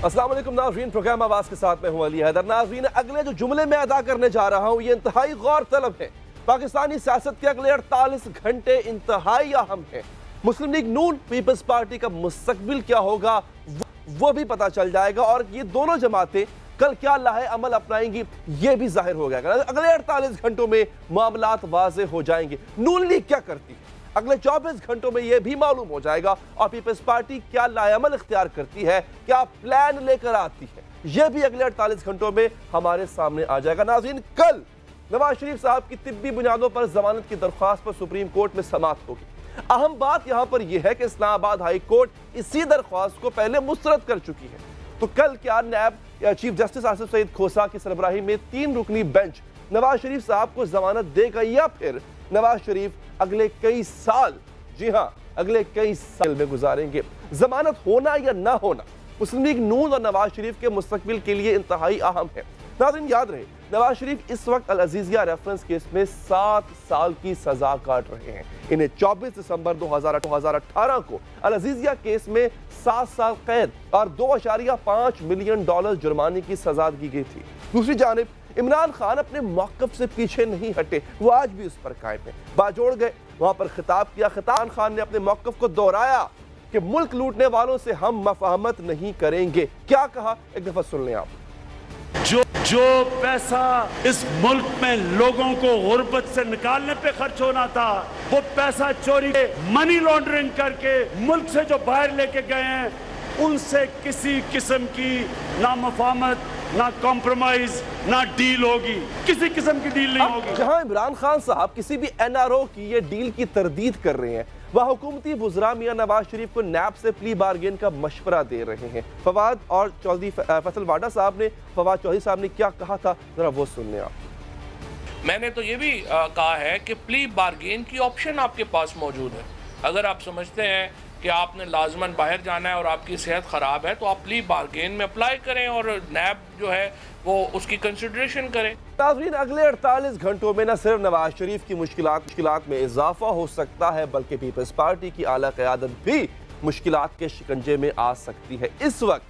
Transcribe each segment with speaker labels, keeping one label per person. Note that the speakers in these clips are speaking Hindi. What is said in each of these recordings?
Speaker 1: अस्सलाम वालेकुम नाज़रीन, प्रोग्राम आवाज़ के साथ मैं हूं अली हैदर। नाज़रीन, अगले जो जुमले में अदा करने जा रहा हूं ये इंतहाई गौर तलब है। पाकिस्तानी सियासत के अगले 48 घंटे इंतहाई अहम है। मुस्लिम लीग नून पीपल्स पार्टी का मुस्तकबिल क्या होगा वो भी पता चल जाएगा और ये दोनों जमातें कल क्या लाहे अमल अपनाएंगी ये भी जाहिर हो जाएगा। अगले 48 घंटों में मामलात वाज़े हो जाएंगे। नून लीग क्या करती है अगले 24 घंटों में यह भी मालूम हो जाएगा और पीपल्स पार्टी क्या लाएअमल इख्तियार करती है, क्या प्लान लेकर आती है, यह भी अगले 48 घंटों में हमारे सामने आ जाएगा। नाज़रीन, कल नवाज शरीफ साहब की तिब्बी बुनियादों पर जमानत की दरख्वास्त पर सुप्रीम कोर्ट में समाअत होगी। अहम बात यहां पर यह है कि इस्लामाबाद हाई कोर्ट इसी दरख्वास्त को पहले मुस्तरद कर चुकी है। तो कल क्या नैब चीफ जस्टिस आसिफ सईद खोसा की सरबराही में 3 रुकनी बेंच नवाज शरीफ साहब को जमानत देगा या फिर नवाज शरीफ अगले कई साल, जी हां, अगले कई साल में गुजारेंगे? जमानत होना या ना होना मुस्लिम लीग नून और नवाज शरीफ के मुस्तकबिल के लिए इंतहाई अहम है। नाज़रीन, याद रहे नवाज शरीफ इस वक्त अल अजीजिया रेफरेंस केस में 7 साल की सजा काट रहे हैं। इन्हें 24 दिसंबर 2018 को अल अजीजिया केस में 7 साल कैद और $2.5 मिलियन जुर्माने की सजा दी गई थी। दूसरी जानिब इमरान खान अपने मौक़िफ़ से पीछे नहीं हटे, वो आज भी उस पर कायम है। बाजोड़ गए, वहां पर खिताब किया। इमरान खान ने अपने मौक़िफ़ को दोहराया कि मुल्क लूटने वालों से हम मफाहमत नहीं करेंगे। क्या कहा, एक दफा सुन लें आप।
Speaker 2: जो पैसा इस मुल्क में लोगों को गुर्बत से निकालने पे खर्च होना था, वो पैसा चोरी मनी लॉन्ड्रिंग करके मुल्क से जो बाहर लेके गए हैं, उनसे किसी किस्म की ना मफाहमत, ना कॉम्प्रोमाइज, ना डील होगी। किसी किस्म की डील नहीं होगी।
Speaker 1: जहां इमरान खान साहब किसी भी एनआरओ की ये डील की तरदीद कर रहे हैं, वह हुकूमती वुज़रा मियां नवाज शरीफ को नैब से प्ली बार्गेन का मशवरा दे रहे हैं। फवाद और चौधरी फैसल वाडा साहब ने, फवाद चौधरी साहब ने क्या कहा था, जरा वो सुन लें आप।
Speaker 3: मैंने तो ये भी कहा है कि प्ली बार्गेन की ऑप्शन आपके पास मौजूद है। अगर आप समझते हैं कि आपने लाजमन बाहर जाना है और आपकी सेहत ख़राब है तो आप प्ली बार्गेन में अप्लाई करें और नैब जो है वो उसकी कंसिडरेशन करें।
Speaker 1: नाज़रीन, अगले 48 घंटों में न सिर्फ नवाज शरीफ की मुश्किलात में इजाफा हो सकता है बल्कि पीपल्स पार्टी की आला क़यादत भी मुश्किलात के शिकंजे में आ सकती है। इस वक्त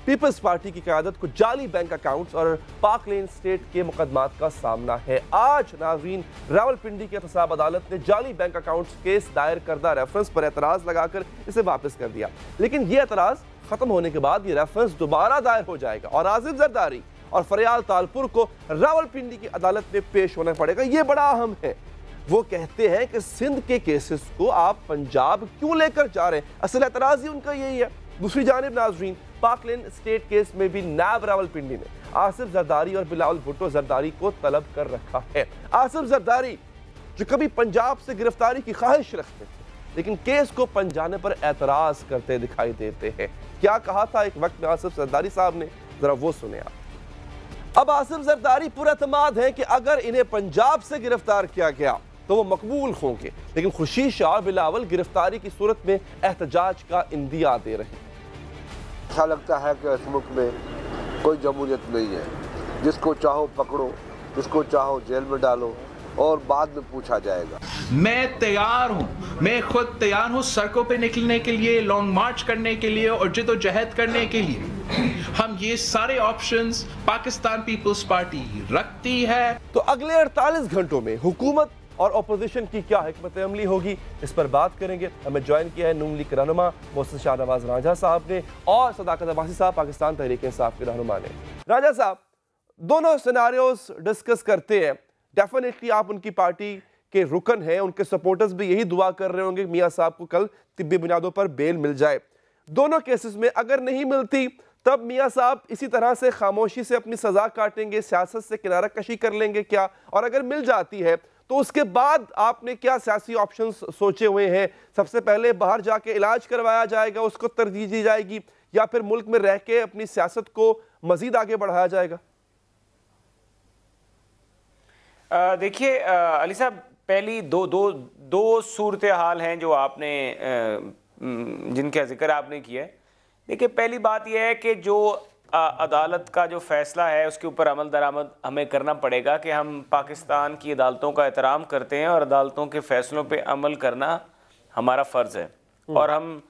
Speaker 1: पीपल्स पार्टी की क़यादत को जाली बैंक अकाउंट्स और पाक लेन स्टेट के मुकदमात का सामना है। आज नाज़रीन, रावलपिंडी की एहतसाब अदालत ने जाली बैंक अकाउंट्स केस दायर करदा रेफरेंस पर एतराज़ लगाकर इसे वापस कर दिया, लेकिन ये एतराज़ खत्म होने के बाद ये रेफरेंस दोबारा दायर हो जाएगा और आसिफ जरदारी और फरियाल तालपुर को रावलपिंडी की अदालत में पेश होना पड़ेगा। ये बड़ा अहम है। वो कहते हैं कि सिंध के केसेस को आप पंजाब क्यों लेकर जा रहे हैं, असल एतराज़ ही उनका यही है। दूसरी जानिब नाज़रीन, पाक लेन स्टेट केस में भी नैब रावलपिंडी ने आसिफ जरदारी और बिलावल भुट्टो जरदारी को तलब कर रखा है। आसिफ जरदारी जो कभी पंजाब से गिरफ्तारी की ख्वाहिश रखते थे लेकिन केस को पंजाने पर एतराज करते दिखाई देते हैं। क्या कहा था एक वक्त में आसिफ जरदारी साहब ने, जरा वो सुने आप। अब आसिफ जरदारी पुरअतमाद है कि अगर इन्हें पंजाब से गिरफ्तार किया गया तो वो मकबूल होंगे, लेकिन खुर्शीद शाह और बिलावल गिरफ्तारी की सूरत में एहतजाज का इंदिया दे रहे हैं।
Speaker 4: ऐसा लगता है कि इस मुल्क में कोई जमहूरियत नहीं है। जिसको चाहो पकड़ो, जिसको चाहो जेल में डालो और बाद में पूछा जाएगा।
Speaker 5: मैं तैयार हूँ, मैं खुद तैयार हूँ सड़कों पे निकलने के लिए, लॉन्ग मार्च करने के लिए और जिद्दोजहद करने के लिए। हम ये सारे ऑप्शंस पाकिस्तान पीपल्स पार्टी रखती है।
Speaker 1: तो अगले 48 घंटों में हुकूमत और अपोजिशन की क्या हिकमत अमली होगी, इस पर बात करेंगे। हमें ज्वाइन किया है नून लीग के रहनुमा मोहसिन शाहनवाज रांझा साहब ने और सदाकत अब्बासी साहब पाकिस्तान तहरीक इंसाफ के रहनुमा ने। रांझा साहब, दोनों सिनारियोस डिस्कस करते हैं। डेफिनेटली आप उनकी पार्टी के रुकन हैं, उनके सपोर्टर्स भी यही दुआ कर रहे होंगे मियां साहब को कल तिब्बी बुनियादों पर बेल मिल जाए। दोनों केसेस में अगर नहीं मिलती तब मियां साहब इसी तरह से खामोशी से अपनी सजा काटेंगे, सियासत से किनारा कशी कर लेंगे क्या? और अगर मिल जाती है तो उसके बाद आपने क्या सियासी ऑप्शंस सोचे हुए हैं? सबसे पहले बाहर जाके इलाज करवाया जाएगा, उसको तरजीह दी जाएगी, या फिर मुल्क में रह के अपनी सियासत को मजीद आगे बढ़ाया जाएगा?
Speaker 6: देखिए अली साहब, पहली दो सूरत हाल हैं जो आपने जिनका जिक्र आपने किया है। देखिए, पहली बात यह है कि जो अदालत का जो फैसला है उसके ऊपर अमल दरामद हमें करना पड़ेगा कि हम पाकिस्तान की अदालतों का एहतराम करते हैं और अदालतों के फैसलों पे अमल करना हमारा फ़र्ज़ है। और हम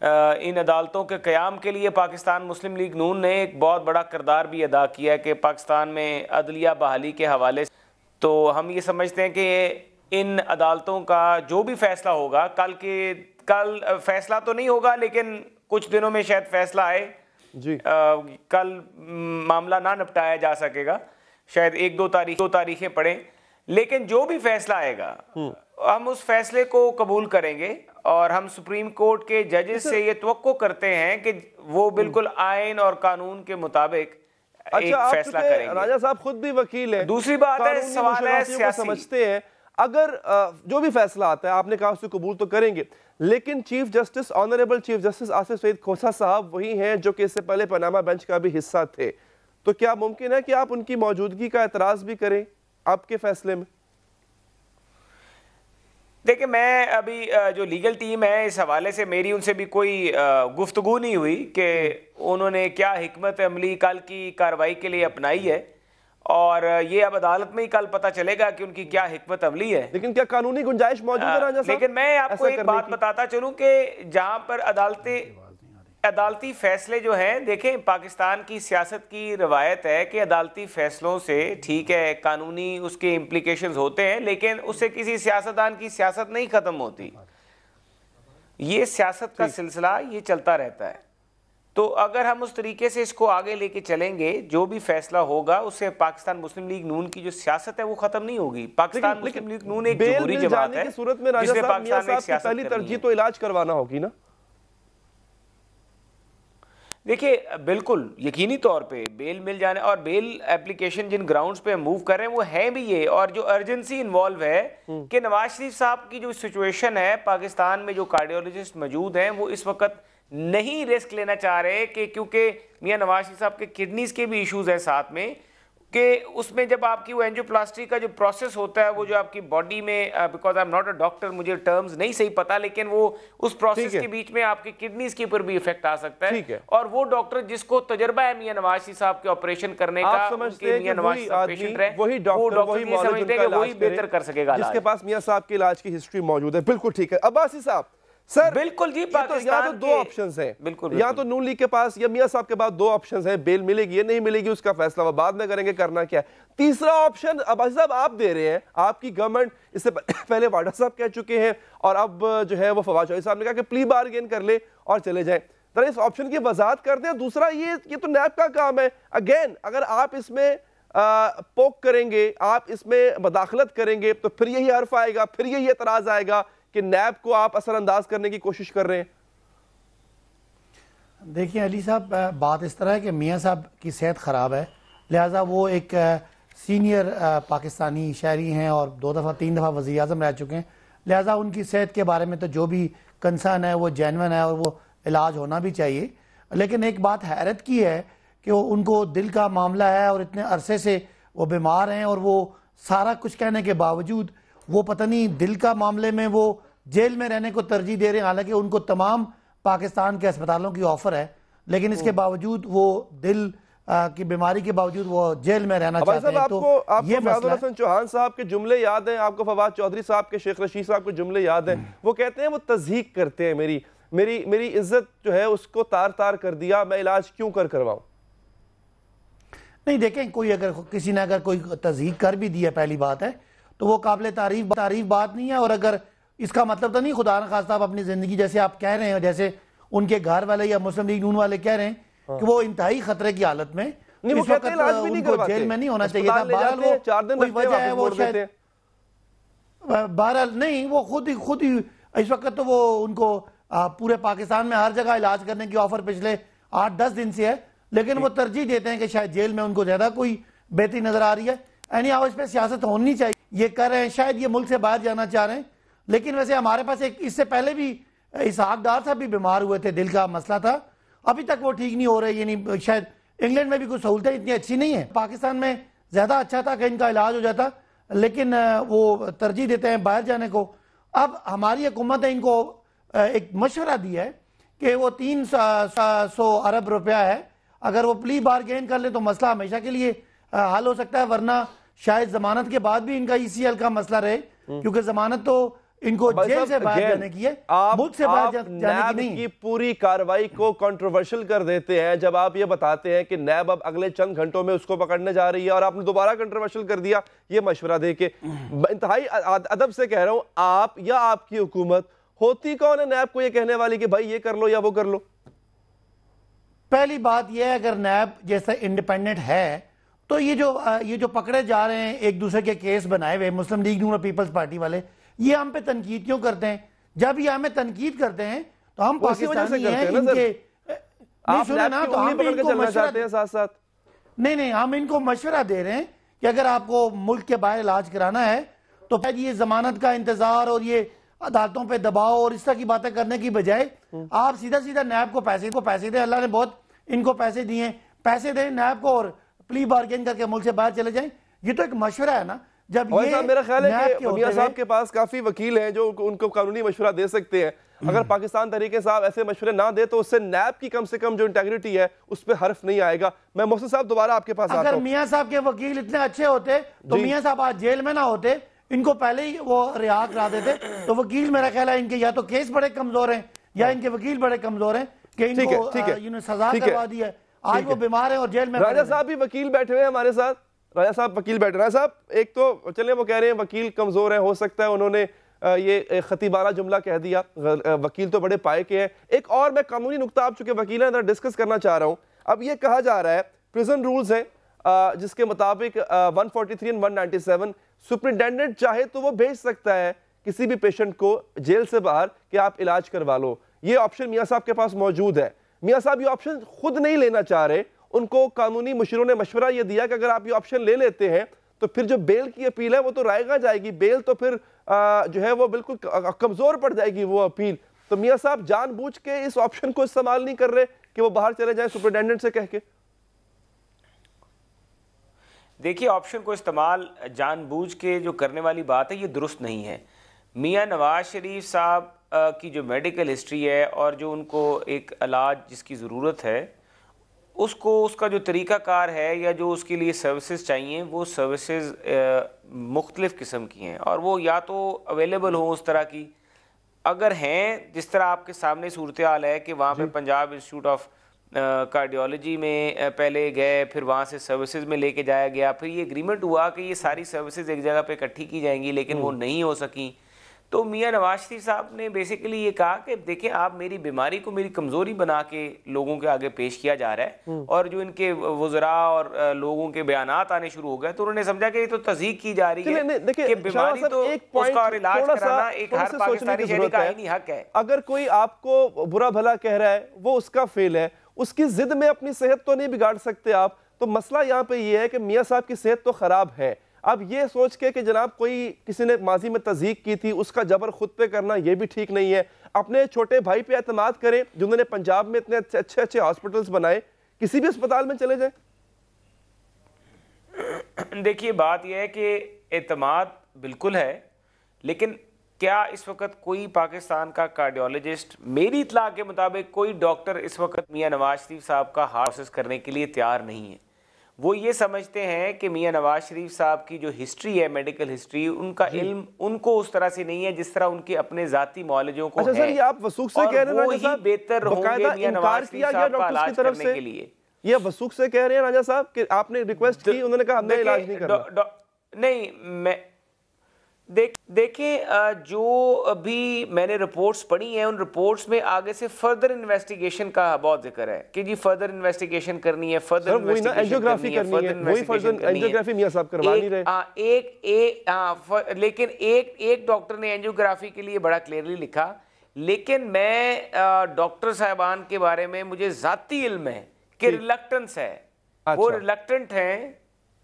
Speaker 6: इन अदालतों के क़याम के लिए पाकिस्तान मुस्लिम लीग नून ने एक बहुत बड़ा किरदार भी अदा किया है कि पाकिस्तान में अदलिया बहाली के हवाले से। तो हम ये समझते हैं कि इन अदालतों का जो भी फैसला होगा, कल फैसला तो नहीं होगा लेकिन कुछ दिनों में शायद फैसला आए जी। कल मामला ना निपटाया जा सकेगा, शायद 1-2 तारीखें पड़े, लेकिन जो भी फैसला आएगा हम उस फैसले को कबूल करेंगे और हम सुप्रीम कोर्ट के जजेस से ये तवक्को करते हैं कि वो बिल्कुल आइन और कानून के मुताबिक एक फैसला करेंगे।
Speaker 1: राजा साहब खुद भी वकील हैं।
Speaker 6: दूसरी बात है, सवाल है सियासी,
Speaker 1: समझते हैं अगर जो भी फैसला आता है, आपने कहा उसको कबूल तो करेंगे, लेकिन chief justice, honourable chief justice Asif Saeed Khosa साहब वही हैं जो कि इससे पहले पनामा बेंच का भी हिस्सा थे, तो क्या मुमकिन है कि आप उनकी मौजूदगी का एतराज भी करें आपके फैसले में?
Speaker 6: देखिए, मैं अभी जो लीगल टीम है इस हवाले से मेरी उनसे भी कोई गुफ्तगू नहीं हुई कि उन्होंने क्या हिकमत अमली कल की कार्रवाई के लिए अपनाई है, और ये अब अदालत में ही कल पता चलेगा कि उनकी क्या हिकमत अमली है।
Speaker 1: लेकिन क्या कानूनी गुंजाइश मौजूद है राजा साहब?
Speaker 6: लेकिन मैं आपको एक बात बताता चलूं कि जहां पर अदालती फैसले जो हैं, देखें पाकिस्तान की सियासत की रवायत है कि अदालती फैसलों से, ठीक है कानूनी उसके इम्प्लीकेशंस होते हैं, लेकिन उससे किसी सियासतदान की सियासत नहीं खत्म होती। ये सियासत का सिलसिला ये चलता रहता है। तो अगर हम उस तरीके से इसको आगे लेके चलेंगे, जो भी फैसला होगा उससे पाकिस्तान मुस्लिम लीग नून की जो सियासत है वो खत्म नहीं होगी। पाकिस्तान मुस्लिम लीग नून एक जमहूरी जमात है,
Speaker 1: सूरत में राजा साहब मियां साहब की पहली तरजीह तो इलाज करवाना होगी ना?
Speaker 6: देखिए, बिल्कुल यकीनी तौर पे बेल मिल जाने, और बेल एप्लीकेशन जिन ग्राउंड्स पे हम मूव कर रहे हैं वो है भी ये, और जो अर्जेंसी इन्वॉल्व है कि नवाज शरीफ साहब की जो सिचुएशन है, पाकिस्तान में जो कार्डियोलॉजिस्ट मौजूद हैं वो इस वक्त नहीं रिस्क लेना चाह रहे कि क्योंकि मियां नवाज शरीफ साहब के किडनीज के भी इश्यूज हैं साथ में, कि उसमें जब आपकी वो एंजियोप्लास्टी का जो प्रोसेस होता है, वो जो आपकी बॉडी में, because I am not a doctor, मुझे टर्म्स नहीं सही पता, लेकिन वो उस प्रोसेस के बीच में आपकी किडनीज के ऊपर भी इफेक्ट आ सकता है। और वो डॉक्टर जिसको तजुर्बा है मियां नवाज शरीफ साहब के ऑपरेशन करने का, उनके मियां नवाज साहब पेशेंट रहे,
Speaker 1: वही डॉक्टर
Speaker 6: वही बेहतर कर सकेगा,
Speaker 1: जिसके पास मियां साहब की इलाज की हिस्ट्री मौजूद है। बिल्कुल ठीक है अब्बासी साहब। सर
Speaker 6: बिल्कुल जी,
Speaker 1: यहाँ तो दो ऑप्शंस हैं, बिल्कुल यहाँ तो नून लीग के पास या मियां साहब के पास दो ऑप्शंस हैं, बेल मिलेगी या नहीं मिलेगी उसका फैसला वो बाद में करेंगे, करना क्या है। तीसरा ऑप्शन अब्बासी साहब आप दे रहे हैं, आपकी गवर्नमेंट इससे पहले वाडा साहब कह चुके हैं और अब जो है वो फवाद चौधरी साहब ने कहा कि प्ली बार्गेन कर ले और चले जाए। जरा इस ऑप्शन की वजाहत करते हैं। दूसरा ये तो नैब का काम है, अगेन अगर आप इसमें पोक करेंगे, आप इसमें मदाखलत करेंगे तो फिर यही हर्फ आएगा, फिर यही एतराज आएगा कि नैब को आप असरअंदाज करने की कोशिश कर रहे हैं।
Speaker 7: देखिए अली साहब, बात इस तरह है कि मियां साहब की सेहत ख़राब है, लिहाजा वो एक सीनियर पाकिस्तानी शहरी हैं और 2-3 दफ़ा वज़ीर आज़म रह चुके हैं, लिहाजा उनकी सेहत के बारे में तो जो भी कंसर्न है वो जेन्युइन है और वो इलाज होना भी चाहिए। लेकिन एक बात हैरत की है कि उनको दिल का मामला है और इतने अरसे से वो बीमार हैं, और वो सारा कुछ कहने के बावजूद वो पता नहीं दिल का मामले में वो जेल में रहने को तरजीह दे रहे हैं। हालांकि उनको तमाम पाकिस्तान के अस्पतालों की ऑफर है, लेकिन इसके बावजूद वो दिल की बीमारी के बावजूद वो जेल में रहना चाहते हैं।
Speaker 1: आपको फयाजुल हसन चौहान साहब के जुमले याद हैं, आपको फवाद चौधरी साहब के, शेख रशीद साहब के जुमले याद हैं, वो कहते हैं वो तज़हीक करते हैं, मेरी इज्जत जो है उसको तार तार कर दिया, मैं इलाज क्यों करवाऊं।
Speaker 7: नहीं देखें, कोई अगर किसी ने अगर कोई तज़हीक कर भी दिया, पहली बात है तो वो काबिल तारीफ बात नहीं है। और अगर इसका मतलब तो नहीं खुदा न खास्ता आप अपनी जिंदगी, जैसे आप कह रहे हैं, जैसे उनके घर वाले या मुस्लिम लीग नून वाले कह रहे हैं कि वो इंतहाई खतरे की हालत में, इस वक्त उनको जेल में नहीं होना चाहिए था। बहरहाल वो कोई वजह है, वो शायद बहरहाल नहीं, वो खुद ही इस वक्त तो वो उनको पूरे पाकिस्तान में हर जगह इलाज करने की ऑफर पिछले 8-10 दिन से है, लेकिन वो तरजीह देते हैं कि शायद जेल में उनको ज्यादा कोई बेहतरी नजर आ रही है। यानी इस पर सियासत होनी चाहिए, ये कर रहे हैं, शायद ये मुल्क से बाहर जाना चाह रहे हैं। लेकिन वैसे हमारे पास एक इससे पहले भी इसहाक डार साहब भी बीमार हुए थे, दिल का मसला था, अभी तक वो ठीक नहीं हो रहे। यानी शायद इंग्लैंड में भी कुछ सहूलतें इतनी अच्छी नहीं है, पाकिस्तान में ज्यादा अच्छा था कि इनका इलाज हो जाता, लेकिन वो तरजीह देते हैं बाहर जाने को। अब हमारी हुकूमत ने इनको एक मशवरा दिया है कि वो 300 अरब रुपया है, अगर वो प्ली बारगेन कर ले तो मसला हमेशा के लिए हल हो सकता है, वरना शायद जमानत के बाद भी इनका ECL का मसला रहे, क्योंकि जमानत तो इनको जेल से बाहर जाने की है, मुल्क से बाहर जाने की नहीं।
Speaker 1: की पूरी कार्रवाई को कंट्रोवर्शियल कर देते हैं जब आप ये बताते हैं कि नैब अब अगले चंद घंटों में उसको पकड़ने जा रही है, और आपने दोबारा कंट्रोवर्शियल कर दिया ये मशवरा देके। इंतहाई अदब से कह रहा हूं, आप या आपकी हुकूमत होती कौन है नैब को ये कहने वाली कि भाई ये कर लो या वो कर लो?
Speaker 7: पहली बात यह है, अगर नैब जैसा इंडिपेंडेंट है तो ये जो पकड़े जा रहे हैं एक दूसरे के केस बनाए हुए मुस्लिम लीग नून और पीपल्स पार्टी वाले, ये हम पे तनकीद क्यों करते हैं? जब ये हमें तनकीद करते हैं तो हम पाकिस्तानी हैं, इनके नहीं सुने ना, तो हम इनको मशवरा
Speaker 1: हैं साथ साथ।
Speaker 7: नहीं, हम इनको मशवरा दे रहे हैं कि अगर आपको मुल्क के बाहर इलाज कराना है तो फिर ये जमानत का इंतजार और ये अदालतों पे दबाव और इस तरह की बातें करने की बजाय आप सीधा सीधा नैब को पैसे दें। अल्लाह ने बहुत इनको पैसे दिए, पैसे दें नैब को और प्ली बार्गेन करके मुल्क से बाहर चले जाएं। ये तो एक मशवरा है ना। जब ये
Speaker 1: मेरा ख्याल है कि मियां साहब के पास काफी वकील हैं जो उनको कानूनी मशवरा दे सकते हैं। अगर पाकिस्तान तरीके साहब ऐसे मशवरे ना दे तो उससे नैब की कम से कम जो इंटेग्रिटी है उस पर हर्फ नहीं आएगा। मैं मोहसिन साहब दोबारा आपके पास आता हूं।
Speaker 7: अगर मियां साहब के वकील इतने अच्छे होते तो मियां साहब आज जेल में ना होते, इनको पहले ही वो रिहा करा देते। तो वकील मेरा ख्याल है इनके या तो केस बड़े कमजोर हैं या इनके वकील बड़े कमजोर हैं कि इनको सजा करवा दी है। आज वो बीमार है और जेल में।
Speaker 1: राजा साहब भी वकील बैठे हुए हैं हमारे साथ। राजा साहब वकील बैठे। राजा साहब, एक तो चले वो कह रहे हैं वकील कमजोर है, हो सकता है उन्होंने ये खतीबाना जुमला कह दिया, वकील तो बड़े पाए के हैं। एक और मैं कानूनी नुक्ता आप चुके वकील हैं डिस्कस करना चाह रहा हूं। अब ये कहा जा रहा है प्रिजन रूल्स हैं जिसके मुताबिक 143 और 197 सुपरिटेंडेंट चाहे तो वो भेज सकता है किसी भी पेशेंट को जेल से बाहर कि आप इलाज करवा लो। ये ऑप्शन मियां साहब के पास मौजूद है। मियां साहब ये ऑप्शन खुद नहीं लेना चाह रहे, उनको कानूनी मुशीरों ने मशवरा ये दिया कि अगर आप ये ऑप्शन ले लेते हैं तो फिर जो बेल की अपील है वो तो रायगा जाएगी, बेल तो फिर जो है वो बिल्कुल कमजोर पड़ जाएगी वो अपील। तो मियां साहब जानबूझ के इस ऑप्शन को इस्तेमाल नहीं कर रहे कि वो बाहर चले जाएं सुपरिटेंडेंट से कह के?
Speaker 6: देखिए, ऑप्शन को इस्तेमाल जानबूझ के जो करने वाली बात है ये दुरुस्त नहीं है। मियां नवाज शरीफ साहब की जो मेडिकल हिस्ट्री है और जो उनको एक इलाज जिसकी ज़रूरत है उसको उसका जो तरीक़ाकार है या जो उसके लिए सर्विसेज चाहिए वो सर्विसेज मुख्तलिफ़ किस्म की हैं और वो या तो अवेलेबल हों उस तरह की, अगर हैं जिस तरह आपके सामने सूरत हाल है कि वहाँ पे पंजाब इंस्टीट्यूट ऑफ कार्डियोलॉजी में पहले गए, फिर वहाँ से सर्विसेज में लेके जाया गया, फिर ये एग्रीमेंट हुआ कि ये सारी सर्विसेज एक जगह पे इकट्ठी की जाएंगी लेकिन वो नहीं हो सकी। तो मियां नवाज शरीफ साहब ने बेसिकली ये कहा कि देखें आप मेरी बीमारी को मेरी कमज़ोरी बना के लोगों के आगे पेश किया जा रहा है और जो इनके वज़रा और लोगों के बयानात आने शुरू हो गए तो उन्होंने समझा कि ये तो तज़हीक की जा रही है कि बीमारी तो उसका इलाज कराना एक हर पाकिस्तानी शहरी का आईनी हक है।
Speaker 1: अगर कोई आपको बुरा भला कह रहा है वो उसका फेल है, उसकी जिद में अपनी सेहत तो नहीं बिगाड़ सकते आप। तो मसला यहाँ पे ये है कि मियां साहब की सेहत तो खराब है। अब ये सोच के कि जनाब कोई किसी ने माजी में तज़हीक की थी उसका जबर खुद पे करना ये भी ठीक नहीं है। अपने छोटे भाई पे एतमाद करें जिन्होंने पंजाब में इतने अच्छे अच्छे हॉस्पिटल्स बनाए, किसी भी अस्पताल में चले जाए।
Speaker 6: देखिए, बात यह है कि एतमाद बिल्कुल है, लेकिन क्या इस वक्त कोई पाकिस्तान का कार्डियोलॉजिस्ट, मेरी इत्तला के मुताबिक कोई डॉक्टर इस वक्त मियां नवाज शरीफ साहब का हार्ट प्रोसेस करने के लिए तैयार नहीं है। वो ये समझते हैं कि मियां नवाज शरीफ साहब की जो हिस्ट्री है, मेडिकल हिस्ट्री, उनका इल्म उनको उस तरह से नहीं है जिस तरह उनके अपने जाती मौलजों को है।
Speaker 1: सर, ये आप वसूख से कह रहे हैं राजा साहब,
Speaker 6: बेहतर होंगे मियां नवाज शरीफ साहब का इलाज करने के लिए।
Speaker 1: ये वसूख से कह रहे हैं राजा साहब कि आपने रिक्वेस्ट की, उन्होंने कहा हमने इलाज नहीं करना।
Speaker 6: नहीं, मैं देखिए जो अभी मैंने रिपोर्ट्स पढ़ी हैं उन रिपोर्ट्स में आगे से फर्दर इन्वेस्टिगेशन का बहुत जिक्र है कि जी फर्दर इन्वेस्टिगेशन करनी है, फर्दर
Speaker 1: एंजियोग्राफी करनी है, वही फर्दर एंजियोग्राफी मियां साहब करवा नहीं रहे।
Speaker 6: लेकिन एक डॉक्टर ने एंजियोग्राफी के लिए बड़ा क्लियरली लिखा, लेकिन मैं डॉक्टर साहबान के बारे में मुझे जाती इल्म है कि रिलक्टेंस है। वो रिलक्टेंट हैं,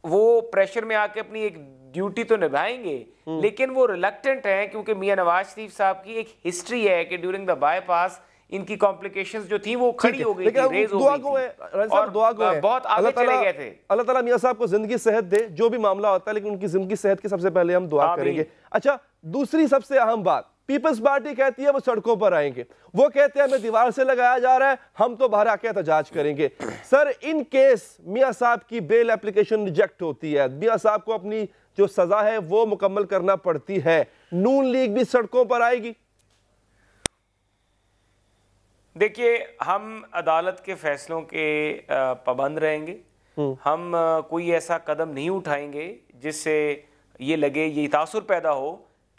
Speaker 6: वो प्रेशर में आके अपनी एक ड्यूटी तो निभाएंगे लेकिन वो रिलक्टेंट हैं क्योंकि मियां नवाज शरीफ साहब की एक हिस्ट्री है कि ड्यूरिंग द बाईपास इनकी कॉम्प्लिकेशंस जो थी वो खड़ी हो गई थी, रेज हो गई थी और बहुत आगे चले गए थे।
Speaker 1: अल्लाह ताला मियां साहब को जिंदगी सेहत दे, जो भी मामला होता है, लेकिन उनकी जिंदगी सेहत की सबसे पहले हम दुआ करेंगे। अच्छा, दूसरी सबसे अहम बात, पीपल्स पार्टी कहती है वो सड़कों पर आएंगे, वो कहते हैं हमें दीवार से लगाया जा रहा है, हम तो बाहर आके एहतजाज करेंगे। सर, इन केस मियां साहब की बेल एप्लीकेशन रिजेक्ट होती है, मियां साहब को अपनी जो सजा है वो मुकम्मल करना पड़ती है, नून लीग भी सड़कों पर आएगी?
Speaker 6: देखिए, हम अदालत के फैसलों के पाबंद रहेंगे। हम कोई ऐसा कदम नहीं उठाएंगे जिससे ये लगे, ये तासुर पैदा हो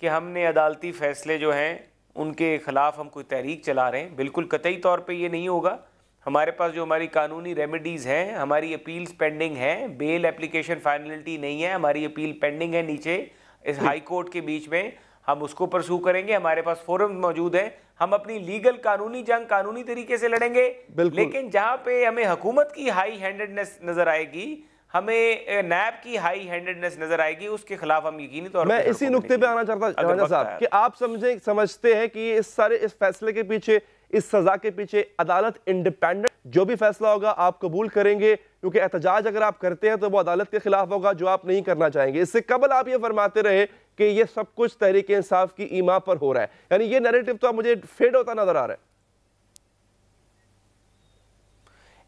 Speaker 6: कि हमने अदालती फैसले जो हैं उनके खिलाफ हम कोई तहरीक चला रहे हैं। बिल्कुल कतई तौर पे ये नहीं होगा। हमारे पास जो हमारी कानूनी रेमेडीज़ हैं, हमारी अपील्स पेंडिंग हैं, बेल एप्लीकेशन फाइनलिटी नहीं है, हमारी अपील पेंडिंग है नीचे इस हाई कोर्ट के बीच में, हम उसको परसू करेंगे। हमारे पास फोरम मौजूद है, हम अपनी लीगल कानूनी जंग कानूनी तरीके से लड़ेंगे। लेकिन जहां पे हमें हुकूमत की हाई हैंडेडनेस नजर आएगी, हमें नैब की हाई हैंडेडनेस नजर आएगी, उसके खिलाफ हम यकीनी तौर पर।
Speaker 1: मैं इसी नुक्ते पे आना चाहता राजा साहब कि आप समझते हैं कि इस फैसले के पीछे, इस सजा के पीछे अदालत इंडिपेंडेंट जो भी फैसला होगा आप कबूल करेंगे, क्योंकि एहतजाज अगर आप करते हैं तो वो अदालत के खिलाफ होगा जो आप नहीं करना चाहेंगे। इससे कबल आप ये फरमाते रहे कि ये सब कुछ तहरीक इंसाफ की ईमा पर हो रहा है, यानी ये नैरेटिव तो मुझे फेड होता नजर आ रहा है।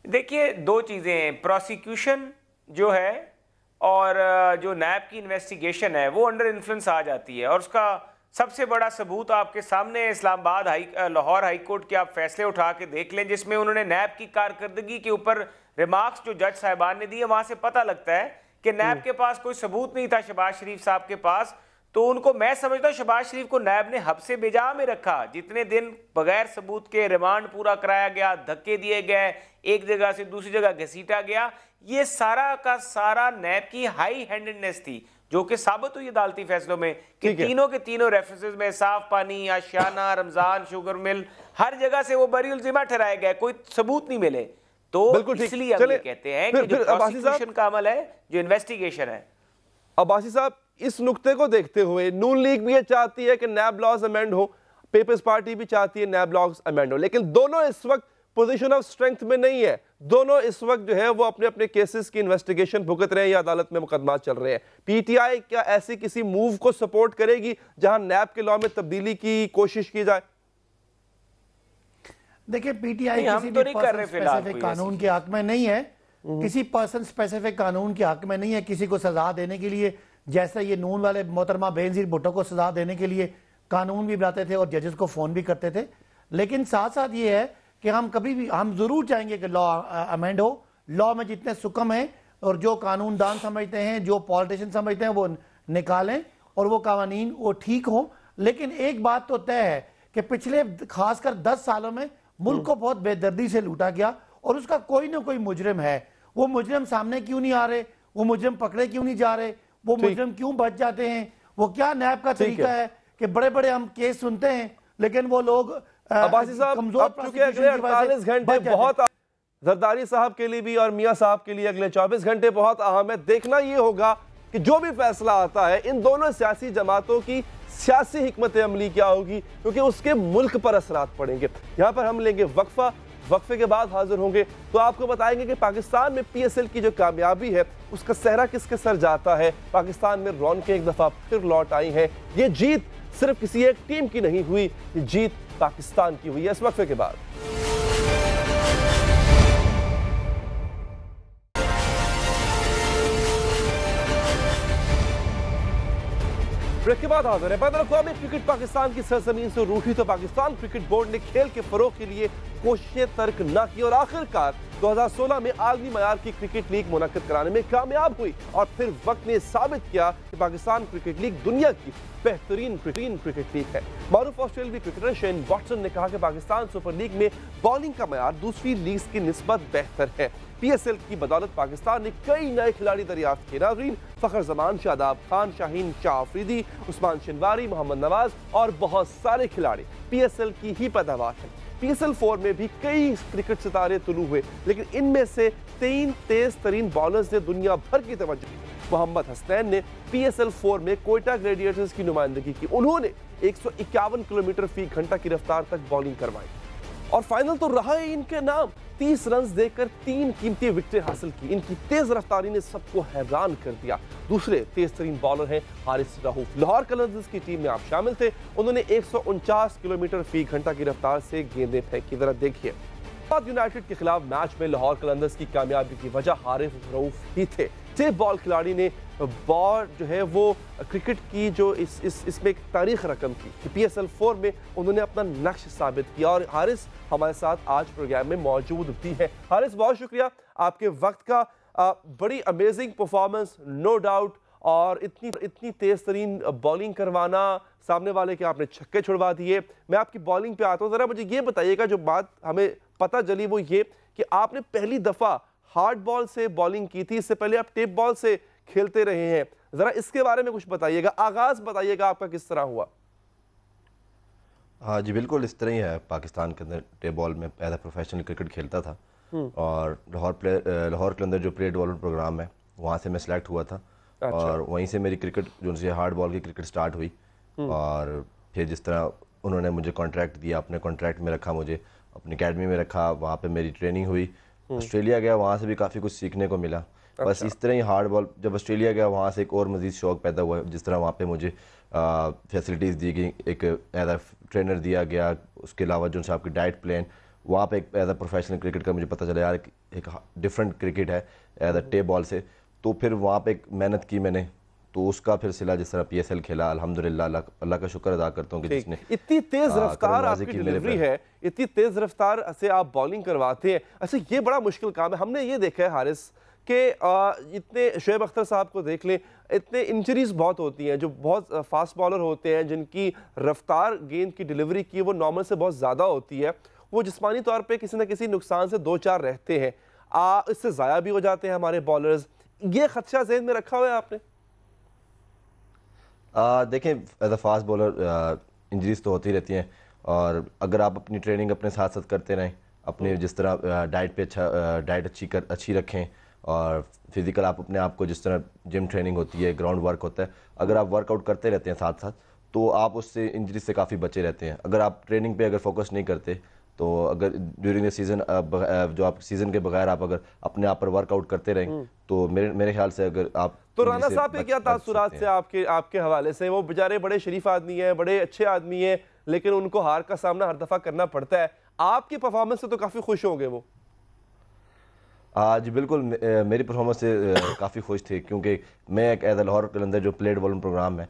Speaker 6: देखिए, दो चीजें हैं, प्रोसिक्यूशन जो है और जो नैब की इन्वेस्टिगेशन है वो अंडर इन्फ्लुएंस आ जाती है। और उसका सबसे बड़ा सबूत आपके सामने इस्लामाबाद लाहौर हाई कोर्ट के आप फैसले उठा के देख लें, जिसमें उन्होंने नैब की कारकर्दगी के ऊपर रिमार्क्स जो जज साहिबान ने दिए, वहां से पता लगता है कि नैब के पास कोई सबूत नहीं था शहबाज शरीफ साहब के पास। तो उनको, मैं समझता हूँ शहबाज शरीफ को नैब ने हब्से बेजा में रखा। जितने दिन बगैर सबूत के रिमांड पूरा कराया गया, धक्के दिए गए, एक जगह से दूसरी जगह घसीटा गया, ये सारा का सारा नैब की हाई हैंडेडनेस थी, जो कि साबित हुई अदालती फैसलों में कि तीनों के तीनों रेफरेंसेस में साफ पानी, आशियाना, रमजान, शुगर मिल, हर जगह से वो बरीउल जिम्मा ठहराए गए, कोई सबूत नहीं मिले। तो इसलिए हम ये कहते हैं कि जो प्रोसिक्यूशन का अमल है, जो इन्वेस्टिगेशन है।
Speaker 1: अब्बासी साहब, इस नुक्ते को देखते हुए नून लीग भी ये चाहती है कि नैब लॉज अमेंड हो, पीपल्स पार्टी भी चाहती है नैब लॉज अमेंड हो, लेकिन दोनों इस वक्त पोजीशन ऑफ स्ट्रेंथ में नहीं है। दोनों इस वक्त जो है वो अपने अपने केसेस की इन्वेस्टिगेशन भुगत रहे हैं या अदालत में मुकदमा चल रहे हैं। पीटीआई क्या ऐसी किसी मूव को सपोर्ट करेगी जहां नैब के लॉ में तब्दीली की कोशिश की जाए?
Speaker 7: देखिए, पीटीआई किसी भी पर्सन स्पेसिफिक कानून के हक में नहीं है, किसी पर्सन स्पेसिफिक कानून के हक में नहीं है किसी को सजा देने के लिए। जैसे ये नून वाले मोहतरमा बेनजीर भुट्टो को सजा देने के लिए कानून भी बनाते थे और जजेस को फोन भी करते थे। लेकिन साथ साथ ये है कि हम कभी भी, हम जरूर चाहेंगे कि लॉ अमेंड हो, लॉ में जितने सुकम हैं और जो कानूनदान समझते हैं, जो पॉलिटिशियन समझते हैं, वो निकालें और वो कानून वो ठीक हो। लेकिन एक बात तो तय है कि पिछले खासकर 10 सालों में मुल्क को बहुत बेदर्दी से लूटा गया और उसका कोई ना कोई मुजरिम है। वो मुजरिम सामने क्यों नहीं आ रहे, वो मुजरिम पकड़े क्यों नहीं जा रहे, वो मुजरिम क्यों बच जाते हैं? वो क्या नैब का तरीका है कि बड़े बड़े हम केस सुनते हैं लेकिन वो लोग
Speaker 1: अब्बासी साहब, अब चूंकि अगले 48 घंटे बहुत, जरदारी साहब के लिए भी और मियां साहब के लिए अगले 24 घंटे बहुत अहम है। देखना ये होगा कि जो भी फैसला आता है इन दोनों सियासी जमातों की सियासी हिकमत अमली क्या होगी, क्योंकि उसके मुल्क पर असरात पड़ेंगे। यहाँ पर हम लेंगे वक्फा, वक्फे के बाद हाजिर होंगे तो आपको बताएंगे कि पाकिस्तान में पीएसएल की जो कामयाबी है उसका सहरा किसके सर जाता है। पाकिस्तान में रौनकें एक दफा फिर लौट आई हैं। ये जीत सिर्फ किसी एक टीम की नहीं हुई, ये जीत पाकिस्तान की हुई है। इस वक्फे के बाद ब्रेक के बाद हाजिर है। बैनुल-अक़वामी क्रिकेट पाकिस्तान की सरजमीन से रूठी तो पाकिस्तान क्रिकेट बोर्ड ने खेल के फरोग के लिए कोशिशें तर्क न की और आखिरकार 2016 में आलमी मयार की क्रिकेट लीग मुनक्किद कराने में कामयाब हुई। और फिर वक्त ने साबित किया कि पाकिस्तान क्रिकेट लीग दुनिया की बेहतरीन क्रिकेट लीग है। मारूफ ऑस्ट्रेलियाई क्रिकेटर शेन वॉटसन ने कहा कि पाकिस्तान सुपर लीग में बॉलिंग का मयार दूसरी लीग्स की निस्बत बेहतर है। पीएसएल की बदौलत पाकिस्तान ने कई नए खिलाड़ी दरियाफ्त किए। नाज़रीन, फखर जमान, शादाब खान, शाहीन शाह अफरीदी, उस्मान शिनवारी, मोहम्मद नवाज और बहुत सारे खिलाड़ी पीएसएल की ही पैदावार है। पीएसएल 4 में भी कई क्रिकेट सितारे तुलू हुए, लेकिन इनमें से 3 तेज तरीन बॉलर्स ने दुनिया भर की तवज्जो दी। मोहम्मद हसनैन ने पीएसएल 4 में कोयटा ग्लेडिएटर्स की नुमाइंदगी की। उन्होंने 151 किलोमीटर फी घंटा की रफ्तार तक बॉलिंग करवाई और फाइनल तो रहा है इनके नाम। 30 रन देकर 3 कीमती विकेटें हासिल की। इनकी तेज रफ्तारी ने सबको हैरान कर दिया। दूसरे तेज तरीन बॉलर हैं हारिस रऊफ। लाहौर कलंदर्स की टीम में आप शामिल थे। उन्होंने 149 किलोमीटर फी घंटा की रफ्तार से गेंदें फेंकी। जरा देखिए, यूनाइटेड के खिलाफ मैच में लाहौर कलंदर्स की कामयाबी की वजह हारिस रऊफ ही थे। टेप बॉल खिलाड़ी ने बॉल जो है वो क्रिकेट की जो इसमें एक तारीख रकम की कि PSL 4 में उन्होंने अपना नक्श साबित किया। और हारिस हमारे साथ आज प्रोग्राम में मौजूद भी है। हारिस, बहुत शुक्रिया आपके वक्त का। बड़ी अमेजिंग परफॉर्मेंस, नो डाउट, और इतनी तेज तरीन बॉलिंग करवाना, सामने वाले के आपने छक्के छुड़वा दिए। मैं आपकी बॉलिंग पे आता हूँ, ज़रा मुझे ये बताइएगा, जो बात हमें पता चली वो ये कि आपने पहली दफ़ा हार्ड बॉल से बॉलिंग की थी, इससे पहले आप टेप बॉल से खेलते रहे हैं। ज़रा इसके बारे में कुछ बताइएगा, आगाज़ बताइएगा आपका किस तरह हुआ।
Speaker 8: हाँ जी, बिल्कुल इस तरह ही है। पाकिस्तान के अंदर टेप बॉल में एज प्रोफेशनल क्रिकेट खेलता था और लाहौर के अंदर जो प्ले डेवलपमेंट प्रोग्राम है वहाँ से मैं सिलेक्ट हुआ था। अच्छा। और वहीं से मेरी क्रिकेट जो से हार्ड बॉल की क्रिकेट स्टार्ट हुई और फिर जिस तरह उन्होंने मुझे कॉन्ट्रैक्ट दिया, अपने कॉन्ट्रैक्ट में रखा, मुझे अपनी अकेडमी में रखा, वहाँ पे मेरी ट्रेनिंग हुई। ऑस्ट्रेलिया गया, वहाँ से भी काफ़ी कुछ सीखने को मिला। अच्छा। बस इस तरह ही हार्ड बॉल, जब ऑस्ट्रेलिया गया वहाँ से एक और मज़ीद शौक़ पैदा हुआ, जिस तरह वहाँ पे मुझे फैसिलिटीज़ दी गई, एक एज अ ट्रेनर दिया गया, उसके अलावा जो आपकी डाइट प्लान, वहाँ पे एक एज अ प्रोफेशनल क्रिकेट का मुझे पता चला यार एक डिफरेंट क्रिकेट है एज अ टेप बॉल से। तो फिर वहाँ पे एक मेहनत की मैंने, तो उसका फिर सिला जिस तरह PSL खेला, अल्हम्दुलिल्लाह, अल्लाह का शुक्र अदा करता हूँ कि जिसने
Speaker 1: इतनी तेज रफ्तार आपकी डिलीवरी है, इतनी तेज रफ्तार से आप बॉलिंग करवाते हैं। अच्छा, ये बड़ा मुश्किल काम है। हमने ये देखा है हारिस कि इतने शोएब अख्तर साहब को देख लें, इतने इंजरीज बहुत होती हैं, जो बहुत फास्ट बॉलर होते हैं जिनकी रफ्तार गेंद की डिलीवरी की वो नॉर्मल से बहुत ज़्यादा होती है, वो जिस्मानी तौर पे किसी न किसी नुकसान से 2-4 रहते हैं, इससे ज़ाया भी हो जाते हैं हमारे बॉलर्स। ये खदशा ज़हन में रखा हुआ है आपने?
Speaker 8: देखें, as a fast bowler injuries तो होती रहती हैं, और अगर आप अपनी ट्रेनिंग अपने साथ साथ करते रहें, अपने जिस तरह डाइट पे डाइट अच्छी रखें, और फिज़िकल आप अपने आप को जिस तरह जिम ट्रेनिंग होती है, ग्राउंड वर्क होता है, अगर आप वर्कआउट करते रहते हैं साथ साथ, तो आप उससे इंजरी से काफ़ी बचे रहते हैं। अगर आप ट्रेनिंग पे अगर फोकस नहीं करते, तो अगर ड्यूरिंग द सीज़न जो आप सीज़न के बगैर आप अगर अपने आप पर वर्कआउट करते रहें, तो मेरे ख्याल से अगर आप
Speaker 1: तो राना साहब के क्या तासुरात से आपके हवाले से? वो बेचारे बड़े शरीफ आदमी हैं, बड़े अच्छे आदमी हैं, लेकिन उनको हार का सामना हर दफ़ा करना पड़ता है। आपकी परफॉर्मेंस से तो काफ़ी खुश होंगे वो।
Speaker 8: जी बिल्कुल, मेरी परफॉर्मेंस से काफ़ी खुश थे, क्योंकि मैं एक एज लाहौर के अंदर जो प्ले डेवलपमेंट प्रोग्राम है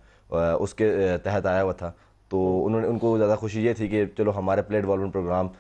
Speaker 8: उसके तहत आया हुआ था। तो उनको ज़्यादा खुशी ये थी कि चलो हमारे प्ले डेवलपमेंट प्रोग्राम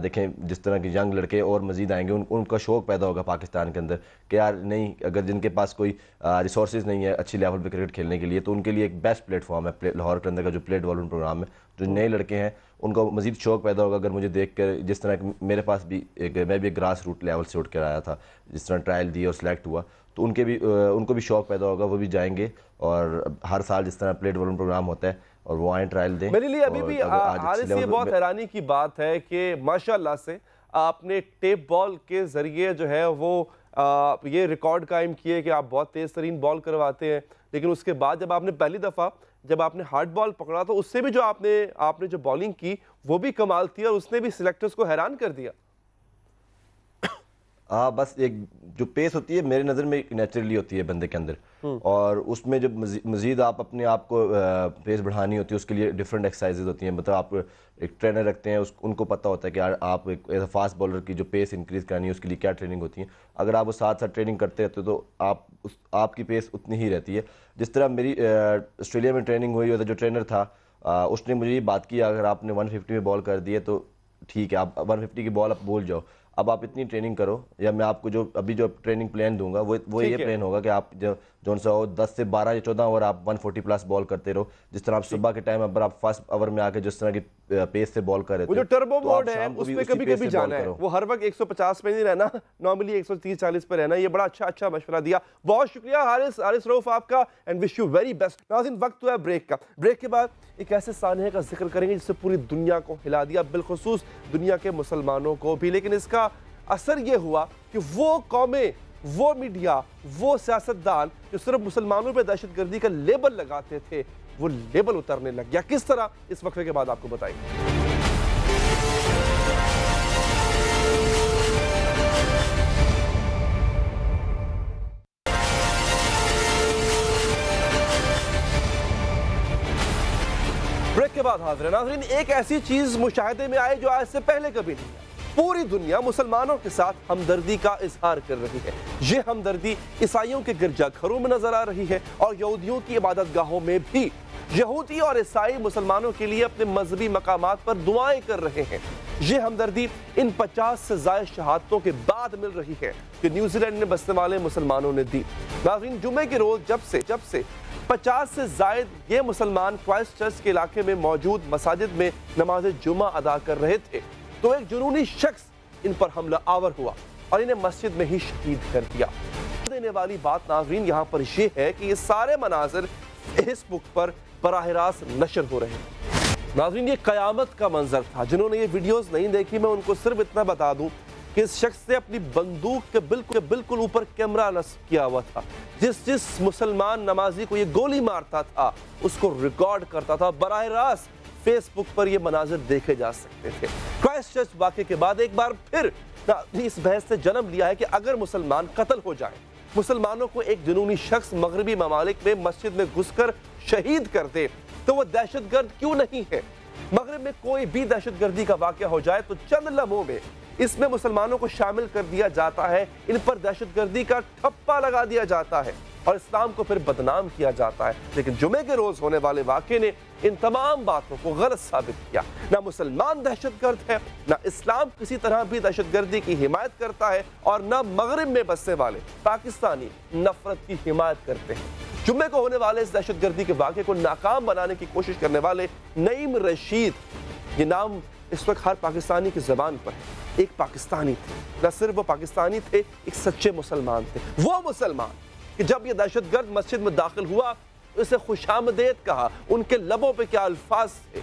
Speaker 8: देखें, जिस तरह के यंग लड़के और मज़ीद आएंगे, उनका शौक़ पैदा होगा पाकिस्तान के अंदर कि यार नहीं, अगर जिनके पास कोई रिसोर्सेज नहीं है अच्छी लेवल पे क्रिकेट खेलने के लिए, तो उनके लिए एक बेस्ट प्लेटफॉर्म है लाहौर के अंदर का जो प्ले डेवलपमेंट प्रोग्राम है। जो नए लड़के हैं उनको मज़ीद शौक़ पैदा होगा अगर मुझे देख कर, जिस तरह मेरे पास भी मैं भी एक ग्रास रूट लेवल से उठ कर आया था, जिस तरह ट्रायल दिए और सिलेक्ट हुआ, तो उनको भी शौक़ पैदा होगा, वो भी जाएंगे और हर साल जिस तरह प्ले डेवलपमेंट प्रोग्राम होता है और वो आए ट्रायल दें।
Speaker 1: मेरे लिए अभी भी हारिस ये बहुत हैरानी की बात है कि माशाल्लाह से आपने टेप बॉल के ज़रिए जो है वो ये रिकॉर्ड कायम किए कि आप बहुत तेज़ तरीन बॉल करवाते हैं, लेकिन उसके बाद जब आपने पहली दफ़ा जब आपने हार्ड बॉल पकड़ा तो उससे भी जो आपने जो बॉलिंग की वो भी कमाल थी और उसने भी सिलेक्टर्स को हैरान कर दिया।
Speaker 8: बस एक जो पेस होती है मेरी नज़र में नेचुरली होती है बंदे के अंदर, और उसमें जब मज़ीद आप अपने आप को पेस बढ़ानी होती है, उसके लिए डिफरेंट एक्सरसाइजेज होती हैं। मतलब आप एक ट्रेनर रखते हैं, उनको पता होता है कि यार आप एक एज अ फास्ट बॉलर की जो पेस इंक्रीज़ करनी है उसके लिए क्या ट्रेनिंग होती है। अगर आप वो साथ साथ ट्रेनिंग करते रहते हो तो आपकी पेस उतनी ही रहती है। जिस तरह मेरी ऑस्ट्रेलिया में ट्रेनिंग हुई, जो ट्रेनर था उसने मुझे ये बात की, अगर आपने 150 में बॉल कर दिए तो ठीक है, आप 150 की बॉल आप बोल जाओ, अब आप इतनी ट्रेनिंग करो, या मैं आपको जो ट्रेनिंग प्लान दूंगा वो ये प्लान होगा कि आप जो सा हो 10 से 12 या 14 ओवर आप 140 प्लस बॉल करते रहो। जिस तरह आप सुबह के टाइम पर आप फर्स्ट ओवर में आके जिस तरह की पेस से बॉल कर रहे थे,
Speaker 1: वो जो टर्बो मोड है उसमें कभी-कभी जाना है, वो हर वक्त 150 पे नहीं रहना, नॉर्मली 130-40 पे रहना। ये बड़ा अच्छा मशवरा दिया, बहुत शुक्रिया हारिस रऊफ आपका, and wish you very best. नाज़रीन, वक्त हुआ है ब्रेक का। ब्रेक के बाद एक ऐसे सानहे का जिक्र करेंगे जिससे पूरी दुनिया को हिला दिया, बिलखुसूस दुनिया के मुसलमानों को भी, लेकिन इसका असर यह हुआ कि वो कौमें, वो मीडिया, वो सियासतदान जो सिर्फ मुसलमानों पर दहशतगर्दी का लेबल लगाते थे, वो लेबल उतरने लग गया। किस तरह, इस वक्फे के बाद आपको बताएंगे। ब्रेक के बाद हाजिर नाज़रीन, एक ऐसी चीज मुशाहिदे में आई जो आज से पहले कभी नहीं है। पूरी दुनिया मुसलमानों के साथ हमदर्दी का इजहार कर रही है। ये हमदर्दी ईसाइयों के गिरजाघरों में नजर आ रही है और यहूदियों की इबादतगाहों में भी। यहूदी और ईसाई मुसलमानों के लिए अपने मजहबी मकामात पर दुआएं कर रहे हैं। ये हमदर्दी इन 50 से ज़ायद शहादतों के बाद मिल रही है कि न्यूजीलैंड में बसने वाले मुसलमानों ने दी। नाज़रीन, जुमे के रोज जब से 50 से ज़ायद ये मुसलमान क्राइस्ट चर्च के इलाके में मौजूद मसाजिद में नमाज जुमा अदा कर रहे थे तो एक जुनूनी शख्स इन पर हमला आवर हुआ और इन्हें मस्जिद में ही शहीद कर दिया। देने वाली बात नाज़रीन यहाँ पर यह है कि ये सारे मनाजिर फेसबुक पर बराह रास्त नशर हो रहे हैं। नाज़रीन, ये कयामत का मंजर था। जिन्होंने ये वीडियोस नहीं देखी, मैं उनको सिर्फ इतना बता दूं कि इस शख्स ने अपनी बंदूक के बिल्कुल ऊपर कैमरा नस्ब किया हुआ था। जिस मुसलमान नमाजी को ये गोली मारता था उसको रिकॉर्ड करता था। बराह रास्त फेसबुक पर ये मनाजिर देखे जा सकते थे। क्राइस्ट चर्च वाक़े के बाद एक बार फिर इस बहस ने जन्म लिया है कि अगर मुसलमान कत्ल हो जाए, मुसलमानों को एक जुनूनी शख्स मगरबी ममालिक में मस्जिद में घुसकर शहीद कर दे, तो वो दहशतगर्द क्यों नहीं है? मगरब में कोई भी दहशतगर्दी का वाक़या हो जाए तो चंद लम्हों में इसमें मुसलमानों को शामिल कर दिया जाता है, इन पर दहशतगर्दी का ठप्पा लगा दिया जाता है और इस्लाम को फिर बदनाम किया जाता है। लेकिन जुमे के रोज होने वाले वाक़े ने इन तमाम बातों को गलत साबित किया। ना मुसलमान दहशतगर्द है, ना इस्लाम किसी तरह भी दहशतगर्दी की हिमायत करता है और ना मगरिब में बसने वाले पाकिस्तानी नफरत की हिमायत करते हैं। जुम्मे को होने वाले इस दहशतगर्दी के वाक़े को नाकाम बनाने की कोशिश करने वाले नईम रशीद, ये नाम इस वक्त हर पाकिस्तानी की ज़बान पर है, एक पाकिस्तानी थे। न सिर्फ वो पाकिस्तानी थे, एक सच्चे मुसलमान थे। वो मुसलमान कि जब ये दहशतगर्द मस्जिद में दाखिल हुआ तो इसे खुशामदेद कहा, उनके लबों पे क्या अल्फाज थे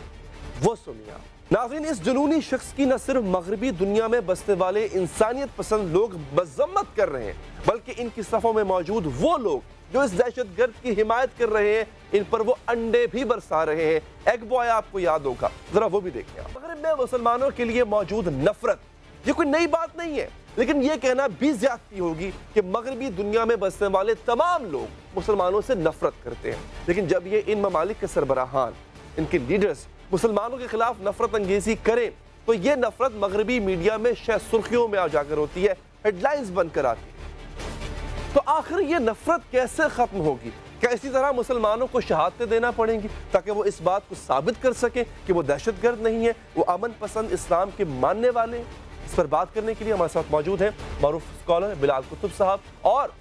Speaker 1: वो सुनिए। नाज़रीन, इस जुनूनी शख्स की न सिर्फ मगरबी दुनिया में बसने वाले इंसानियत पसंद लोग मजम्मत कर रहे हैं, बल्कि इनकी सफ़ों में मौजूद वो लोग जो इस दहशतगर्द की हिमायत कर रहे हैं, इन पर वो अंडे भी बरसा रहे हैं। एग बॉय आपको याद होगा, जरा वो भी देखिए। मगरिब में मुसलमानों के लिए मौजूद नफरत ये कोई नई बात नहीं है, लेकिन ये कहना भी ज्यादती होगी कि मगरबी दुनिया में बसने वाले तमाम लोग मुसलमानों से नफरत करते हैं। लेकिन जब ये इन ममालिक के सरबराहान, इनके लीडर्स मुसलमानों के खिलाफ नफरत अंगेजी करें तो ये नफरत मगरबी मीडिया में शायद सुर्खियों में उजागर होती है, हेडलाइंस बनकर आती है। तो आखिर ये नफरत कैसे खत्म होगी? क्या इसी तरह मुसलमानों को शहादतें देना पड़ेंगी ताकि वो इस बात को साबित कर सके कि वो दहशतगर्द नहीं है, वो अमन पसंद इस्लाम के मानने वाले? इस पर बात करने के लिए हमारे साथ मौजूद हैं मारूफ स्कॉलर बिलाल कुतुब साहब और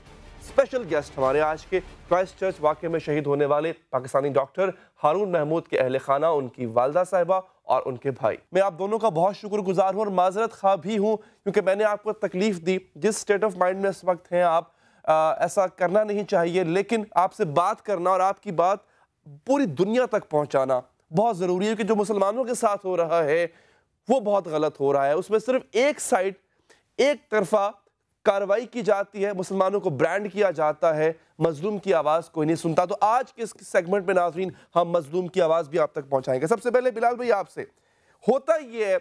Speaker 1: स्पेशल गेस्ट हमारे आज के क्राइस्ट चर्च वाक़े में शहीद होने वाले पाकिस्तानी डॉक्टर हारून महमूद के अहले खाना, उनकी वालदा साहिबा और उनके भाई। मैं आप दोनों का बहुत शुक्रगुजार हूँ और माजरत खा भी हूँ क्योंकि मैंने आपको तकलीफ दी। जिस स्टेट ऑफ माइंड में इस वक्त हैं आप, ऐसा करना नहीं चाहिए, लेकिन आपसे बात करना और आपकी बात पूरी दुनिया तक पहुँचाना बहुत ज़रूरी है कि जो मुसलमानों के साथ हो रहा है वो बहुत गलत हो रहा है। उसमें सिर्फ एक साइड, एक तरफा कार्रवाई की जाती है, मुसलमानों को ब्रांड किया जाता है, मजलूम की आवाज़ कोई नहीं सुनता। तो आज के इस सेगमेंट में नाज़रीन हम मजलूम की आवाज़ भी आप तक पहुंचाएंगे। सबसे पहले बिलाल भाई आपसे, होता ये है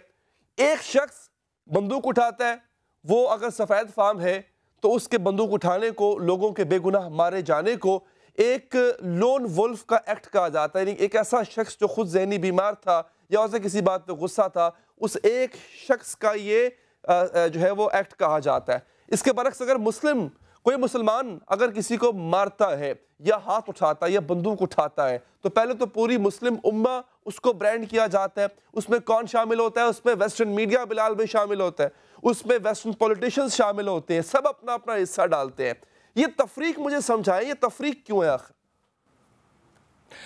Speaker 1: एक शख्स बंदूक उठाता है, वो अगर सफ़ेद फार्म है तो उसके बंदूक उठाने को, लोगों के बेगुनाह मारे जाने को एक लोन वुल्फ का एक्ट कहा जाता है। एक ऐसा शख्स जो खुद ज़हनी बीमार था या उसे किसी बात पे गुस्सा था, उस एक शख्स का ये जो है वो एक्ट कहा जाता है। इसके बरक्स अगर कोई मुसलमान अगर किसी को मारता है या हाथ उठाता है या बंदूक उठाता है तो पहले तो पूरी मुस्लिम उम्मा उसको ब्रांड किया जाता है। उसमें कौन शामिल होता है? उसमें वेस्टर्न मीडिया बिलाल में शामिल होता है, उसमें वेस्टर्न पॉलिटिशियंस शामिल होते हैं, सब अपना अपना हिस्सा डालते हैं। ये तफरीक मुझे समझाएं, ये तफरीक क्यों है आखिर?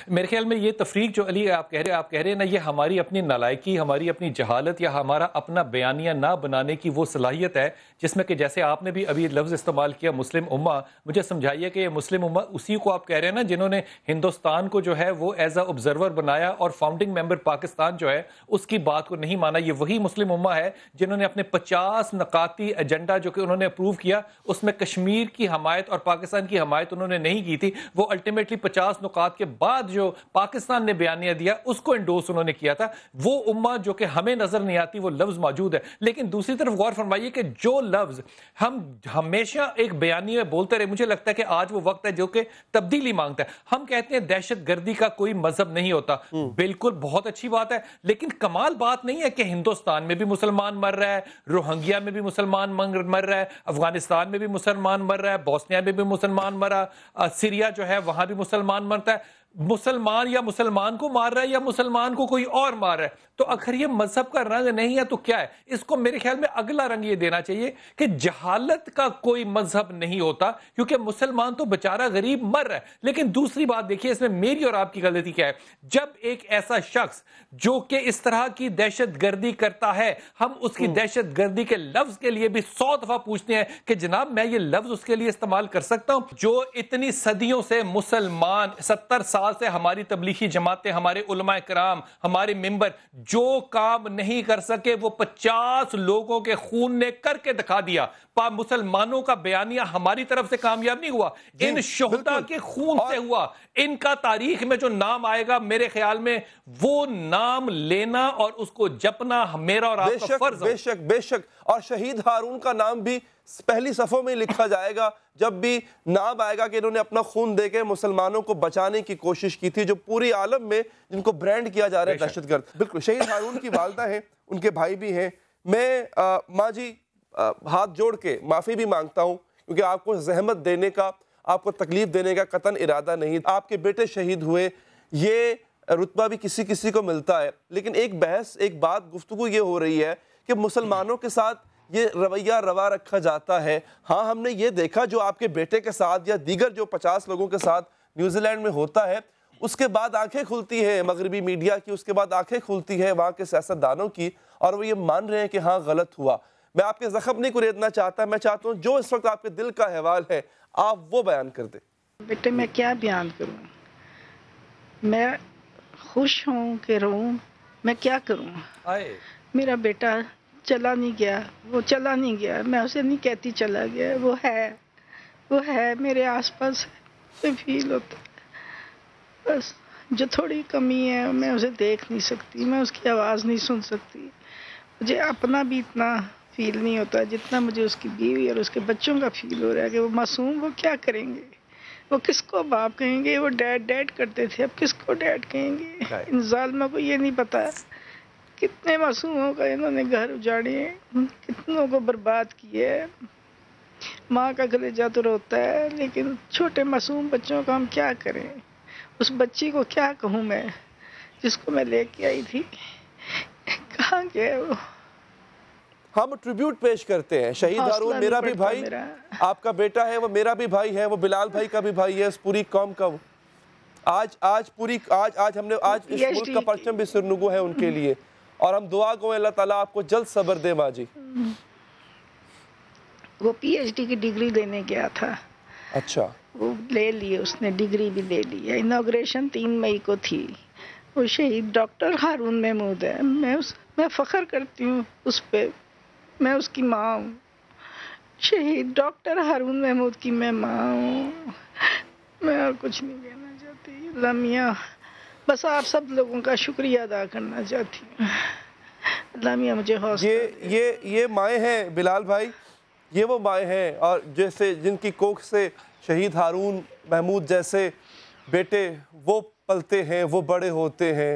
Speaker 9: मेरे ख्याल में ये तफरीक जो अली आप कह रहे हैं ना, ये हमारी अपनी नालायकी, हमारी अपनी जहालत या हमारा अपना बयानिया ना बनाने की वो सलाहियत है जिसमें कि जैसे आपने भी अभी लफ्ज़ इस्तेमाल किया मुस्लिम उम्मा, मुझे समझाइए कि ये मुस्लिम उम्मा उसी को आप कह रहे हैं ना जिन्होंने हिंदुस्तान को जो है वो एज अ ऑब्जर्वर बनाया और फाउंडिंग मेंबर पाकिस्तान जो है उसकी बात को नहीं माना। ये वही मुस्लिम उम्मा है जिन्होंने अपने 50 नकाती एजेंडा जो कि उन्होंने अप्रूव किया उसमें कश्मीर की हमायत और पाकिस्तान की हमायत उन्होंने नहीं की थी। वो अल्टीमेटली 50 नुकात के बाद बाद जो पाकिस्तान ने बयानिया दिया उसको इंडोर्स उन्होंने किया था। वो उम्मा जो कि हमें नजर नहीं आती, वो लफ्ज मौजूद है। लेकिन दूसरी तरफ गौर फरमाइए कि जो लफ्ज हम हमेशा एक बयानिया में बोलते रहे, मुझे लगता है कि आज वो वक्त है जो कि तब्दीली मांगता है। हम कहते हैं दहशत गर्दी का कोई मजहब नहीं होता, बिल्कुल बहुत अच्छी बात है, लेकिन कमाल बात नहीं है कि हिंदुस्तान में भी मुसलमान मर रहा है, रोहिंग्या में भी मुसलमान मर रहा है, अफगानिस्तान में भी मुसलमान मर रहा है, बोस्निया में भी मुसलमान मरा, सीरिया जो है वहां भी मुसलमान मरता है। मुसलमान या मुसलमान को मार रहा है या मुसलमान को कोई और मार रहा है। तो अगर ये मजहब का रंग नहीं है तो क्या है? इसको मेरे ख्याल में अगला रंग ये देना चाहिए कि जहालत का कोई मजहब नहीं होता, क्योंकि मुसलमान तो बेचारा गरीब मर रहा है। लेकिन दूसरी बात देखिए, इसमें मेरी और आपकी गलती क्या है? जब एक ऐसा शख्स जो कि इस तरह की दहशतगर्दी करता है, हम उसकी दहशतगर्दी के लफ्ज के लिए भी 100 दफा पूछते हैं कि जनाब मैं ये लफ्ज उसके लिए इस्तेमाल कर सकता हूं? जो इतनी सदियों से मुसलमान 70 साल से हमारी तबलीगी जमातें, हमारे उलमाए कराम, हमारे मिंबर जो काम नहीं कर सके वो 50 लोगों के खून ने करके दिखा दिया। मुसलमानों का बयानिया हमारी तरफ से कामयाब नहीं हुआ, इन शुहदा के खून से हुआ। इनका तारीख में जो नाम आएगा, मेरे ख्याल में वो नाम लेना और उसको जपना मेरा और आपका फर्ज है।
Speaker 1: बेशक बेशक, और शहीद हारून का नाम भी पहली सफों में लिखा जाएगा जब भी नाम आएगा कि इन्होंने अपना खून देके मुसलमानों को बचाने की कोशिश की थी, जो पूरी आलम में जिनको ब्रांड किया जा रहा है दहशतगर्द। बिल्कुल, शहीद हारून की वालदा हैं, उनके भाई भी हैं। मैं माँ जी हाथ जोड़ के माफ़ी भी मांगता हूँ, क्योंकि आपको जहमत देने का, आपको तकलीफ देने का कतन इरादा नहीं। आपके बेटे शहीद हुए, ये रुतबा भी किसी किसी को मिलता है, लेकिन एक बहस, एक बात, गुफ्तगू ये हो रही है कि मुसलमानों के साथ ये रवैया रवा रखा जाता है। हाँ, हमने ये देखा जो आपके बेटे के साथ या दीगर जो 50 लोगों के साथ न्यूजीलैंड में होता है, उसके बाद आंखें खुलती है मगरबी मीडिया की, उसके बाद आंखें खुलती है वहाँ के सियासतदानों की, और वो ये मान रहे हैं कि हाँ गलत हुआ। मैं आपके जख्म नहीं कुरेदना चाहता, मैं चाहता हूँ जो इस वक्त आपके दिल का अहवाल है आप वो बयान कर दें।
Speaker 10: बेटे मैं क्या बयान करूँ? मैं खुश हूँ कि रहूँ, मैं क्या करूँ? मेरा बेटा चला नहीं गया, वो चला नहीं गया, मैं उसे नहीं कहती चला गया, वो है मेरे आसपास, मुझे फील होता है। बस जो थोड़ी कमी है, मैं उसे देख नहीं सकती, मैं उसकी आवाज़ नहीं सुन सकती, मुझे अपना भी इतना फील नहीं होता जितना मुझे उसकी बीवी और उसके बच्चों का फील हो रहा है कि वो मासूम, वो क्या करेंगे, वो किसको बाप कहेंगे? वो डैड डैड करते थे, अब किसको डैड कहेंगे? इन जालिमों को ये नहीं पता कितने मासूमों का इन्होंने घर उजाड़े, कितनों को बर्बाद किए। माँ का कलेजा तो रोता है, लेकिन छोटे मासूम बच्चों का हम क्या करें? उस बच्ची को क्या कहूँ मैं, जिसको मैं लेके आई थी, कहाँ गया वो?
Speaker 1: हम ट्रिब्यूट पेश करते हैं। शहीद हारून मेरा भी भाई, आपका बेटा है, वो मेरा भी भाई है, वो बिलाल भाई का भी भाई है, इस पूरी कौम का। आज हमने इस मुल्क का परचम भी सिरनुगो है उनके लिए, और हम दुआ गो अल्लाह ताला आपको जल्द सब्र दे। माँ जी,
Speaker 10: वो PhD की डिग्री लेने गया था।
Speaker 1: अच्छा,
Speaker 10: वो ले लिए, उसने डिग्री भी ले ली है। इनॉग्रेशन 3 मई को थी। वो शहीद डॉक्टर हारून महमूद है, मैं फ़ख्र करती हूँ उस पर, मैं उसकी माँ हूँ। शहीद डॉक्टर हारून महमूद की मैं माँ हूँ। मैं और कुछ नहीं कहना चाहती। अल्लाह मियाँ, बस आप सब लोगों का शुक्रिया अदा करना चाहती हूँ। अल्लाह मियाँ मुझे हौसला।
Speaker 1: ये माएँ हैं बिलाल भाई, ये वो माएँ हैं, और जैसे जिनकी कोख से शहीद हारून महमूद जैसे बेटे वो पलते हैं, वो बड़े होते हैं।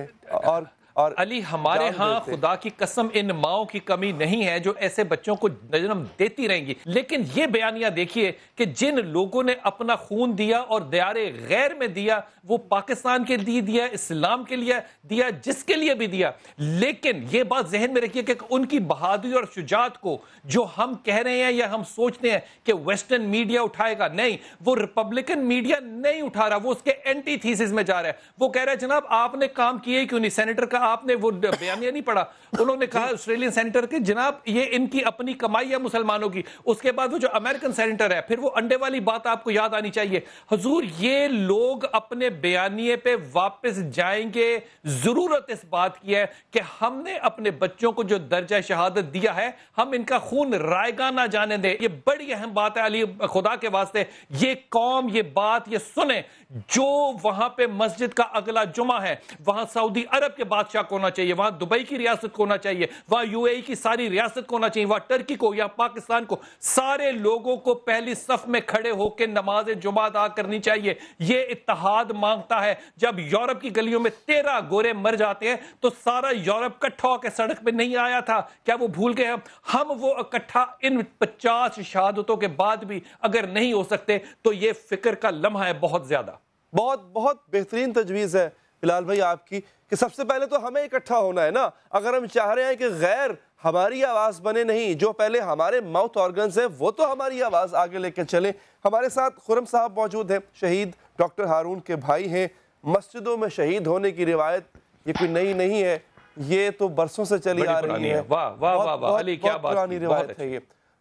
Speaker 1: और
Speaker 9: अली, हमारे यहाँ खुदा की कसम इन माओं की कमी नहीं है जो ऐसे बच्चों को जन्म देती रहेंगी। लेकिन ये बयानिया देखिए कि जिन लोगों ने अपना खून दिया और दयारे गैर में दिया, वो पाकिस्तान के लिए दिया, इस्लाम के लिए दिया, जिसके लिए भी दिया। लेकिन ये बात जहन में रखिए कि उनकी बहादुरी और शुजात को जो हम कह रहे हैं या हम सोचते हैं कि वेस्टर्न मीडिया उठाएगा, नहीं, वो रिपब्लिकन मीडिया नहीं उठा रहा, वो उसके एंटी थीसिस में जा रहा है। वो कह रहा है जनाब आपने काम किए क्यों नहीं, सेनेटर का आपने वो बयानिया नहीं पढ़ा? उन्होंने कहा ऑस्ट्रेलियन सेनेटर के जनाब ये इनकी अपनी कमाई है मुसलमानों की। उसके बाद वो जो अमेरिकन सेनेटर है, फिर वो अंडे वाली बात आपको याद आनी चाहिए। हुजूर ये लोग अपने बयानिए पे वापस जाएंगे। जरूरत इस बात की है कि हमने अपने बच्चों को जो दर्जा शहादत दिया है, हम इनका खून रायगा ना जाने दें। ये बड़ी अहम बात है अली, खुदा के वास्ते ये कौम ये बात ये सुने। जो वहां पे मस्जिद का अगला जुमा है, वहां सऊदी अरब के बादशाह को होना चाहिए, वहां दुबई की रियासत को होना चाहिए, वहां यूएई की सारी रियासत को होना चाहिए, वहां टर्की को या पाकिस्तान को, सारे लोगों को पहली सफ में खड़े होकर नमाज जुमा अदा करनी चाहिए। यह इत्तेहाद मांगता है। जब यूरोप की गलियों में 13 गोरे मर जाते हैं तो सारा यूरोप इकट्ठा होकर सड़क पे नहीं आया था। क्या वो भूल गए? हम वो इकट्ठा इन 50 शहादतों के बाद भी अगर नहीं हो सकते तो यह फिक्र का लम्हा है बहुत ज्यादा।
Speaker 1: बहुत बहुत बेहतरीन तजवीज़ है बिलाल भाई आपकी कि सबसे पहले तो हमें इकट्ठा होना है ना। अगर हम चाह रहे हैं कि गैर हमारी आवाज़ बने, नहीं, जो पहले हमारे माउथ ऑर्गन्स हैं वो तो हमारी आवाज़ आगे लेकर चले। हमारे साथ खुर्रम साहब मौजूद हैं, शहीद डॉक्टर हारून के भाई हैं। मस्जिदों में शहीद होने की रिवायत ये कोई नई नहीं है, ये तो बरसों से चली आ रही है।
Speaker 9: वाह वाह वाह वाह अली, क्या बात,
Speaker 1: पुरानी रिवायत है ये।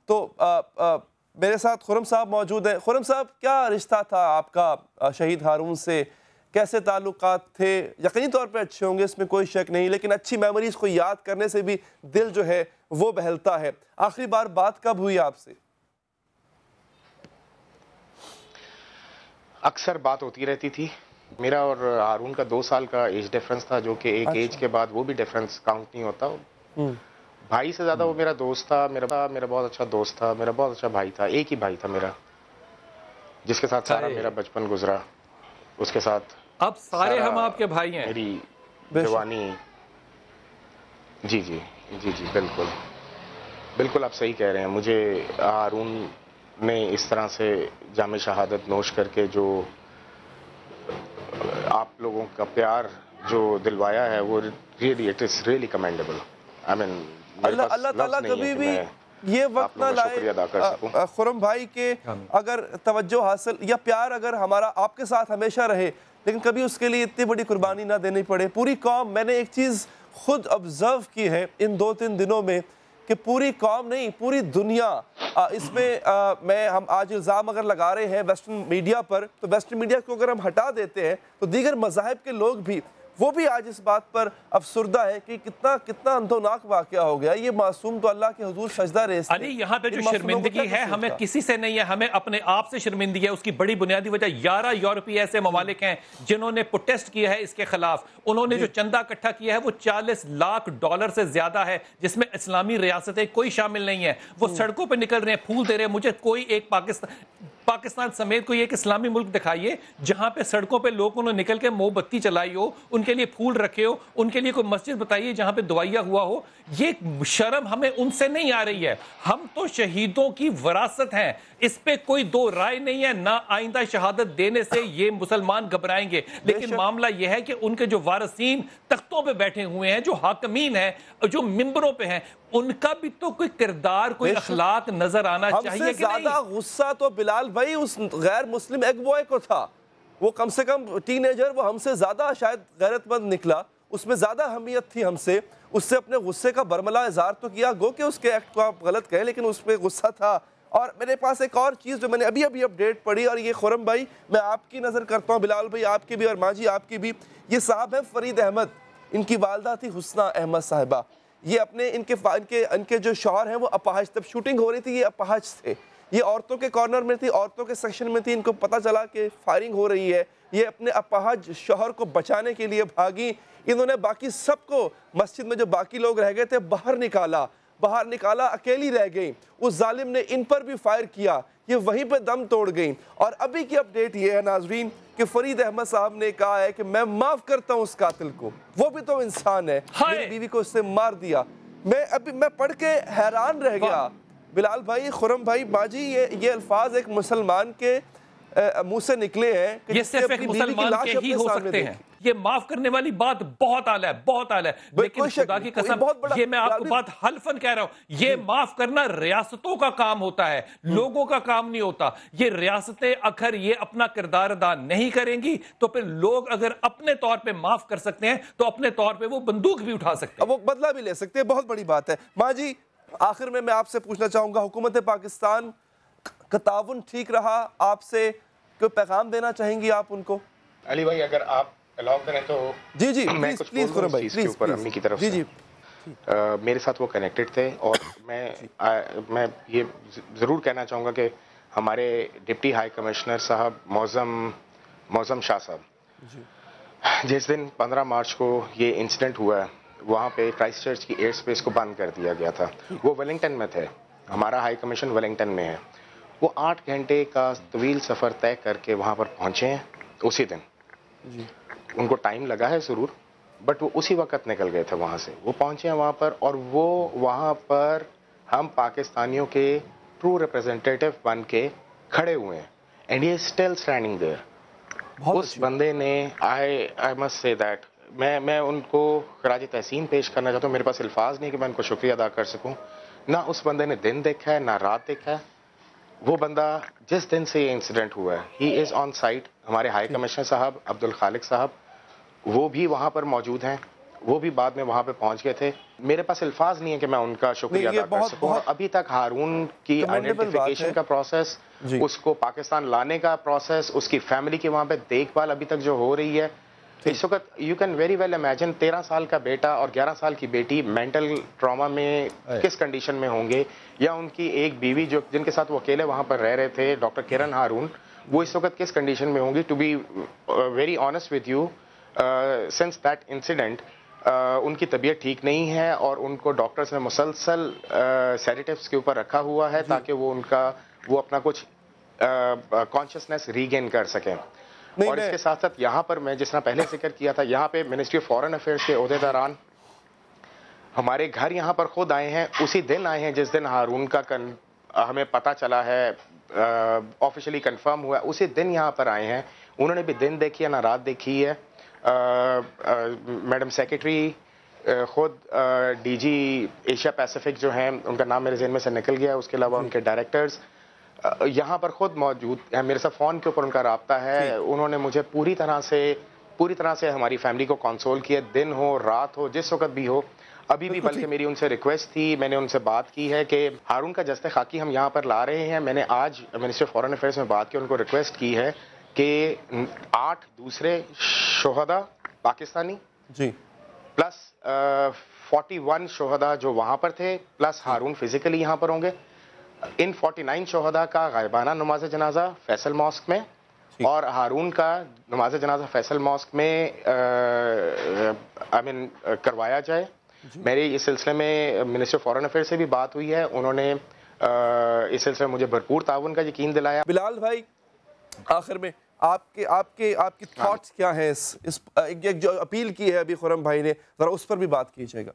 Speaker 1: तो मेरे साथ खुर्रम साहब मौजूद हैं। खुर्रम साहब, क्या रिश्ता था आपका शहीद हारून से? कैसे ताल्लुकात थे? यकीनी तौर पे अच्छे होंगे, इसमें कोई शक नहीं, लेकिन अच्छी मेमोरीज को याद करने से भी दिल जो है वो बहलता है। आखिरी बार बात कब हुई आपसे?
Speaker 11: अक्सर बात होती रहती थी। मेरा और हारून का 2 साल का एज डिफरेंस था, जो कि एक एज के बाद वो भी डिफरेंस काउंट नहीं होता। भाई से ज्यादा वो मेरा दोस्त था, मेरा बहुत अच्छा दोस्त था, मेरा बहुत अच्छा भाई था। एक ही भाई था मेरा, जिसके साथ सारा मेरा बचपन गुजरा। उसके साथ
Speaker 9: अब सारे हम आपके भाई हैं।
Speaker 11: मेरी जवानी। जी जी जी जी बिल्कुल बिल्कुल आप सही कह रहे हैं। मुझे हारून ने इस तरह से जामे शहादत नोश करके जो आप लोगों का प्यार जो दिलवाया है, वो really it is really commendable. I mean
Speaker 1: Allah ताला कभी भी ये वक्त ना लाए खुर्रम भाई के अगर तवज्जो हासिल या प्यार अगर हमारा आपके साथ हमेशा रहे, लेकिन कभी उसके लिए इतनी बड़ी कुर्बानी ना देनी पड़े। पूरी कौम, मैंने एक चीज़ खुद ऑब्जर्व की है इन 2-3 दिनों में कि पूरी कौम नहीं, पूरी दुनिया इसमें हम आज इल्ज़ाम अगर लगा रहे हैं वेस्टर्न मीडिया पर, तो वेस्टर्न मीडिया को अगर हम हटा देते हैं तो दीगर मज़ाहिब के लोग भी वो भी आज इस बात पर अफसुर्दा है कि कितना कितना अंधोनाक वाकया हो गया। ये मासूम तो अल्लाह के हुजूर सजदा रेज़।
Speaker 9: अली, यहाँ पे जो शर्मिंदगी है हमें किसी से नहीं है, हमें अपने आप से शर्मिंदगी है। उसकी बड़ी बुनियादी वजह 11 यूरोपीय ऐसे ममालिक हैं जिन्होंने प्रोटेस्ट किया है इसके खिलाफ। उन्होंने जो चंदा इकट्ठा किया है वो $40 लाख से ज्यादा है, जिसमें इस्लामी रियासतें कोई शामिल नहीं है। वो सड़कों पर निकल रहे हैं, फूल दे रहे हैं। मुझे कोई एक पाकिस्तान समेत कोई एक इस्लामी मुल्क दिखाइए जहां पे सड़कों पे लोगों ने निकल के मोमबत्ती चलाई हो, उनके लिए फूल रखे हो, उनके लिए कोई मस्जिद बताइए जहां पे दुआया हुआ हो। ये शर्म हमें उनसे नहीं आ रही है। हम तो शहीदों की विरासत हैं, इस पे कोई दो राय नहीं है। ना आइंदा शहादत देने से ये मुसलमान घबराएंगे, लेकिन मामला यह है कि उनके जो वारिसीन तख्तों पे बैठे हुए हैं, जो हाकमीन हैं, जो मिंबरों पे हैं, उनका भी तो कोई किरदार, कोई अखलाक नजर आना चाहिए कि नहीं?
Speaker 1: ज्यादा गुस्सा तो बिलाल भाई उस गैर मुस्लिम एग बॉय को था। वो कम से कम टीनेजर, वो हमसे ज्यादा शायद गैरतमंद निकला, उसमें ज्यादा अहमियत थी हमसे। उससे अपने गुस्से का बरमला इजहार तो किया, गो कि उसके एक्ट को आप गलत कहें, लेकिन उस पर गुस्सा था। और मेरे पास एक और चीज़ जो मैंने अभी अभी अपडेट पढ़ी, और ये खुर्रम भाई मैं आपकी नज़र करता हूँ, बिलाल भाई आपकी भी और माजी आपकी भी। ये साहब है फरीद अहमद, इनकी वालदा थी हुस्ना अहमद साहिबा। ये अपने इनके जो शौहर हैं वो अपाहज, तब शूटिंग हो रही थी, ये अपाहज थे। ये औरतों के कॉर्नर में थी, औरतों के सेक्शन में थी। इनको पता चला कि फायरिंग हो रही है, ये अपने अपाहज शौहर को बचाने के लिए भागी। इन्होंने बाकी सबको, मस्जिद में जो बाकी लोग रह गए थे, बाहर निकाला, अकेली रह गई। उस जालिम ने इन पर भी फायर किया, ये वहीं पे दम तोड़ गई। और अभी की अपडेट ये है नाजरीन कि फरीद अहमद साहब ने कहा है कि मैं माफ करता हूं उस कातिल को, वो भी तो इंसान है, मेरी बीवी को उससे मार दिया। मैं पढ़ के हैरान रह गया बिलाल भाई, खुर्रम भाई, बाजी, ये अल्फाज एक मुसलमान के मुंह से निकले हैं कि
Speaker 9: ये सिर्फ एक मुसलमान के ही हो सकते हैं। ये माफ करने वाली बात बहुत आला है, बहुत आला है, लेकिन खुदा की कसम ये मैं आपको बात हल्फन कह रहा हूं, ये माफ करना रियासतों का काम होता है, लोगों का काम नहीं होता। ये रियासतें अगर ये अपना किरदार अदा नहीं करेंगी तो फिर लोग अगर अपने तौर पे माफ कर सकते हैं तो अपने तौर पे वो बंदूक भी उठा सकते हैं,
Speaker 1: वो बदला भी ले सकते हैं। बहुत बड़ी बात है। माँ जी, आखिर में मैं आपसे पूछना चाहूंगा, हुकूमत पाकिस्तान का ताउन ठीक रहा? आपसे कोई पैगाम देना चाहेंगी आप उनको?
Speaker 11: अली भाई, अगर आप अलाउ करें तो
Speaker 1: जी जी
Speaker 11: मैं कुछ बोल रहा हूं इसके ऊपर अम्मी की तरफ से। जी मेरे साथ वो कनेक्टेड थे और मैं ये ज़रूर कहना चाहूँगा कि हमारे डिप्टी हाई कमिश्नर साहब मौज़म शाह साहब, जिस दिन 15 मार्च को ये इंसिडेंट हुआ है, वहाँ पे क्राइस्ट चर्च की एयर स्पेस को बंद कर दिया गया था। वो वेलिंगटन में थे, हमारा हाई कमीशन वेलिंगटन में है। वो 8 घंटे का तवील सफ़र तय करके वहाँ पर पहुँचे हैं उसी दिन। उनको टाइम लगा है ज़रूर, बट वो उसी वक्त निकल गए थे वहाँ से। वो पहुँचे हैं वहाँ पर और वो वहाँ पर हम पाकिस्तानियों के ट्रू रिप्रेजेंटेटिव बन के खड़े हुए हैं and he is still standing there. उस बंदे ने आई मस्ट से दैट मैं उनको खराज तहसीन पेश करना चाहता हूँ। मेरे पास अल्फाज नहीं कि मैं उनको शुक्रिया अदा कर सकूँ। ना उस बंदे ने दिन देखा है ना रात देखा है। वो बंदा जिस दिन से ये इंसिडेंट हुआ है, ही इज़ ऑन साइट। हमारे हाई कमिश्नर साहब अब्दुल खालिक साहब वो भी वहाँ पर मौजूद हैं, वो भी बाद में वहाँ पे पहुँच गए थे। मेरे पास अल्फाज नहीं है कि मैं उनका शुक्रिया अदा कर सकूँ। अभी तक हारून की आइडेंटिफिकेशन का प्रोसेस, उसको पाकिस्तान लाने का प्रोसेस, उसकी फैमिली की वहाँ पे देखभाल अभी तक जो हो रही है, इस वक्त you can very well imagine 13 साल का बेटा और 11 साल की बेटी मेंटल ट्रॉमा में किस कंडीशन में होंगे, या उनकी एक बीवी जो जिनके साथ वो अकेले वहाँ पर रह रहे थे, डॉक्टर किरण हारून, वो इस वक्त किस कंडीशन में होंगी। To be very honest with you, since that incident उनकी तबीयत ठीक नहीं है और उनको डॉक्टर्स ने मुसलसल सेडेटिव्स के ऊपर रखा हुआ है ताकि वो अपना कुछ कॉन्शियसनेस रीगेन कर सकें। और इसके साथ साथ यहाँ पर मैं जिस तरह पहले जिक्र किया था, यहाँ पे मिनिस्ट्री ऑफ फॉरेन अफेयर्स के ओहदेदारान हमारे घर यहाँ पर खुद आए हैं, उसी दिन आए हैं जिस दिन हारून का हमें पता चला है, ऑफिशियली कंफर्म हुआ, उसी दिन यहाँ पर आए हैं। उन्होंने भी दिन देखी है ना रात देखी है। मैडम सेक्रेटरी खुद डीजी एशिया पैसिफिक जो हैं, उनका नाम मेरे जहन में से निकल गया, उसके अलावा उनके डायरेक्टर्स यहाँ पर खुद मौजूद हैं। मेरे साथ फ़ोन के ऊपर उनका राब्ता है। उन्होंने मुझे पूरी तरह से हमारी फैमिली को कंसोल किया, दिन हो रात हो जिस वक्त भी हो। अभी भी बल्कि मेरी उनसे रिक्वेस्ट थी, मैंने उनसे बात की है कि हारून का जस्ते खाकी हम यहाँ पर ला रहे हैं। मैंने आज मिनिस्ट्री ऑफ फॉरेन अफेयर्स में बात की, उनको रिक्वेस्ट की है कि 8 दूसरे शोहदा पाकिस्तानी जी प्लस 41 शोहदा जो वहाँ पर थे प्लस हारून फिजिकली यहाँ पर होंगे। इन 49 शोहदा का गायबाना नमाज जनाजा फैसल मॉस्क में और हारून का नमाज जनाजा फैसल मॉस्क में करवाया जाए। मेरी इस सिलसिले में मिनिस्टर ऑफ फॉरेन अफेयर से भी बात हुई है, उन्होंने इस सिलसिले में मुझे भरपूर ताउन का यकीन दिलाया।
Speaker 1: बिलाल भाई, आखिर में आपकी थॉट्स क्या हैं इस एक जो अपील की है अभी खुरम भाई ने, जरा उस पर भी बात कीजिएगा।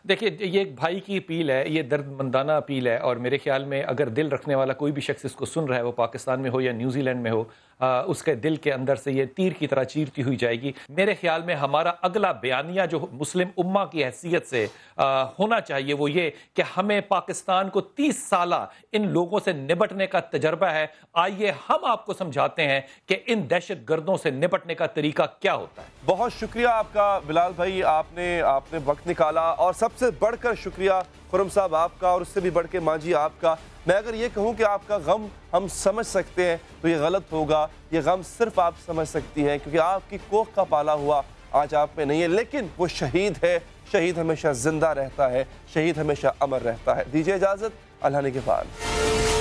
Speaker 9: देखिए, ये एक भाई की अपील है, ये दर्दमंदाना अपील है और मेरे ख्याल में अगर दिल रखने वाला कोई भी शख्स इसको सुन रहा है, वो पाकिस्तान में हो या न्यूजीलैंड में हो, उसके दिल के अंदर से ये तीर की तरह चीरती हुई जाएगी। मेरे ख्याल में हमारा अगला बयानिया जो मुस्लिम उम्मा की हैसियत से होना चाहिए वो ये कि हमें पाकिस्तान को 30 साल इन लोगों से निपटने का तजर्बा है। आइए हम आपको समझाते हैं कि इन दहशत गर्दों से निपटने का तरीका क्या होता है।
Speaker 1: बहुत शुक्रिया आपका बिलाल भाई, आपने वक्त निकाला, और सबसे बढ़कर शुक्रिया खुरम साहब आपका, और उससे भी बढ़ के मांझी आपका। मैं अगर ये कहूँ कि आपका गम हम समझ सकते हैं तो ये गलत होगा। ये गम सिर्फ आप समझ सकती हैं क्योंकि आपकी कोख का पाला हुआ आज आप में नहीं है, लेकिन वो शहीद है। शहीद हमेशा जिंदा रहता है, शहीद हमेशा अमर रहता है। दीजिए इजाजत, अल्लाह ने के बाद।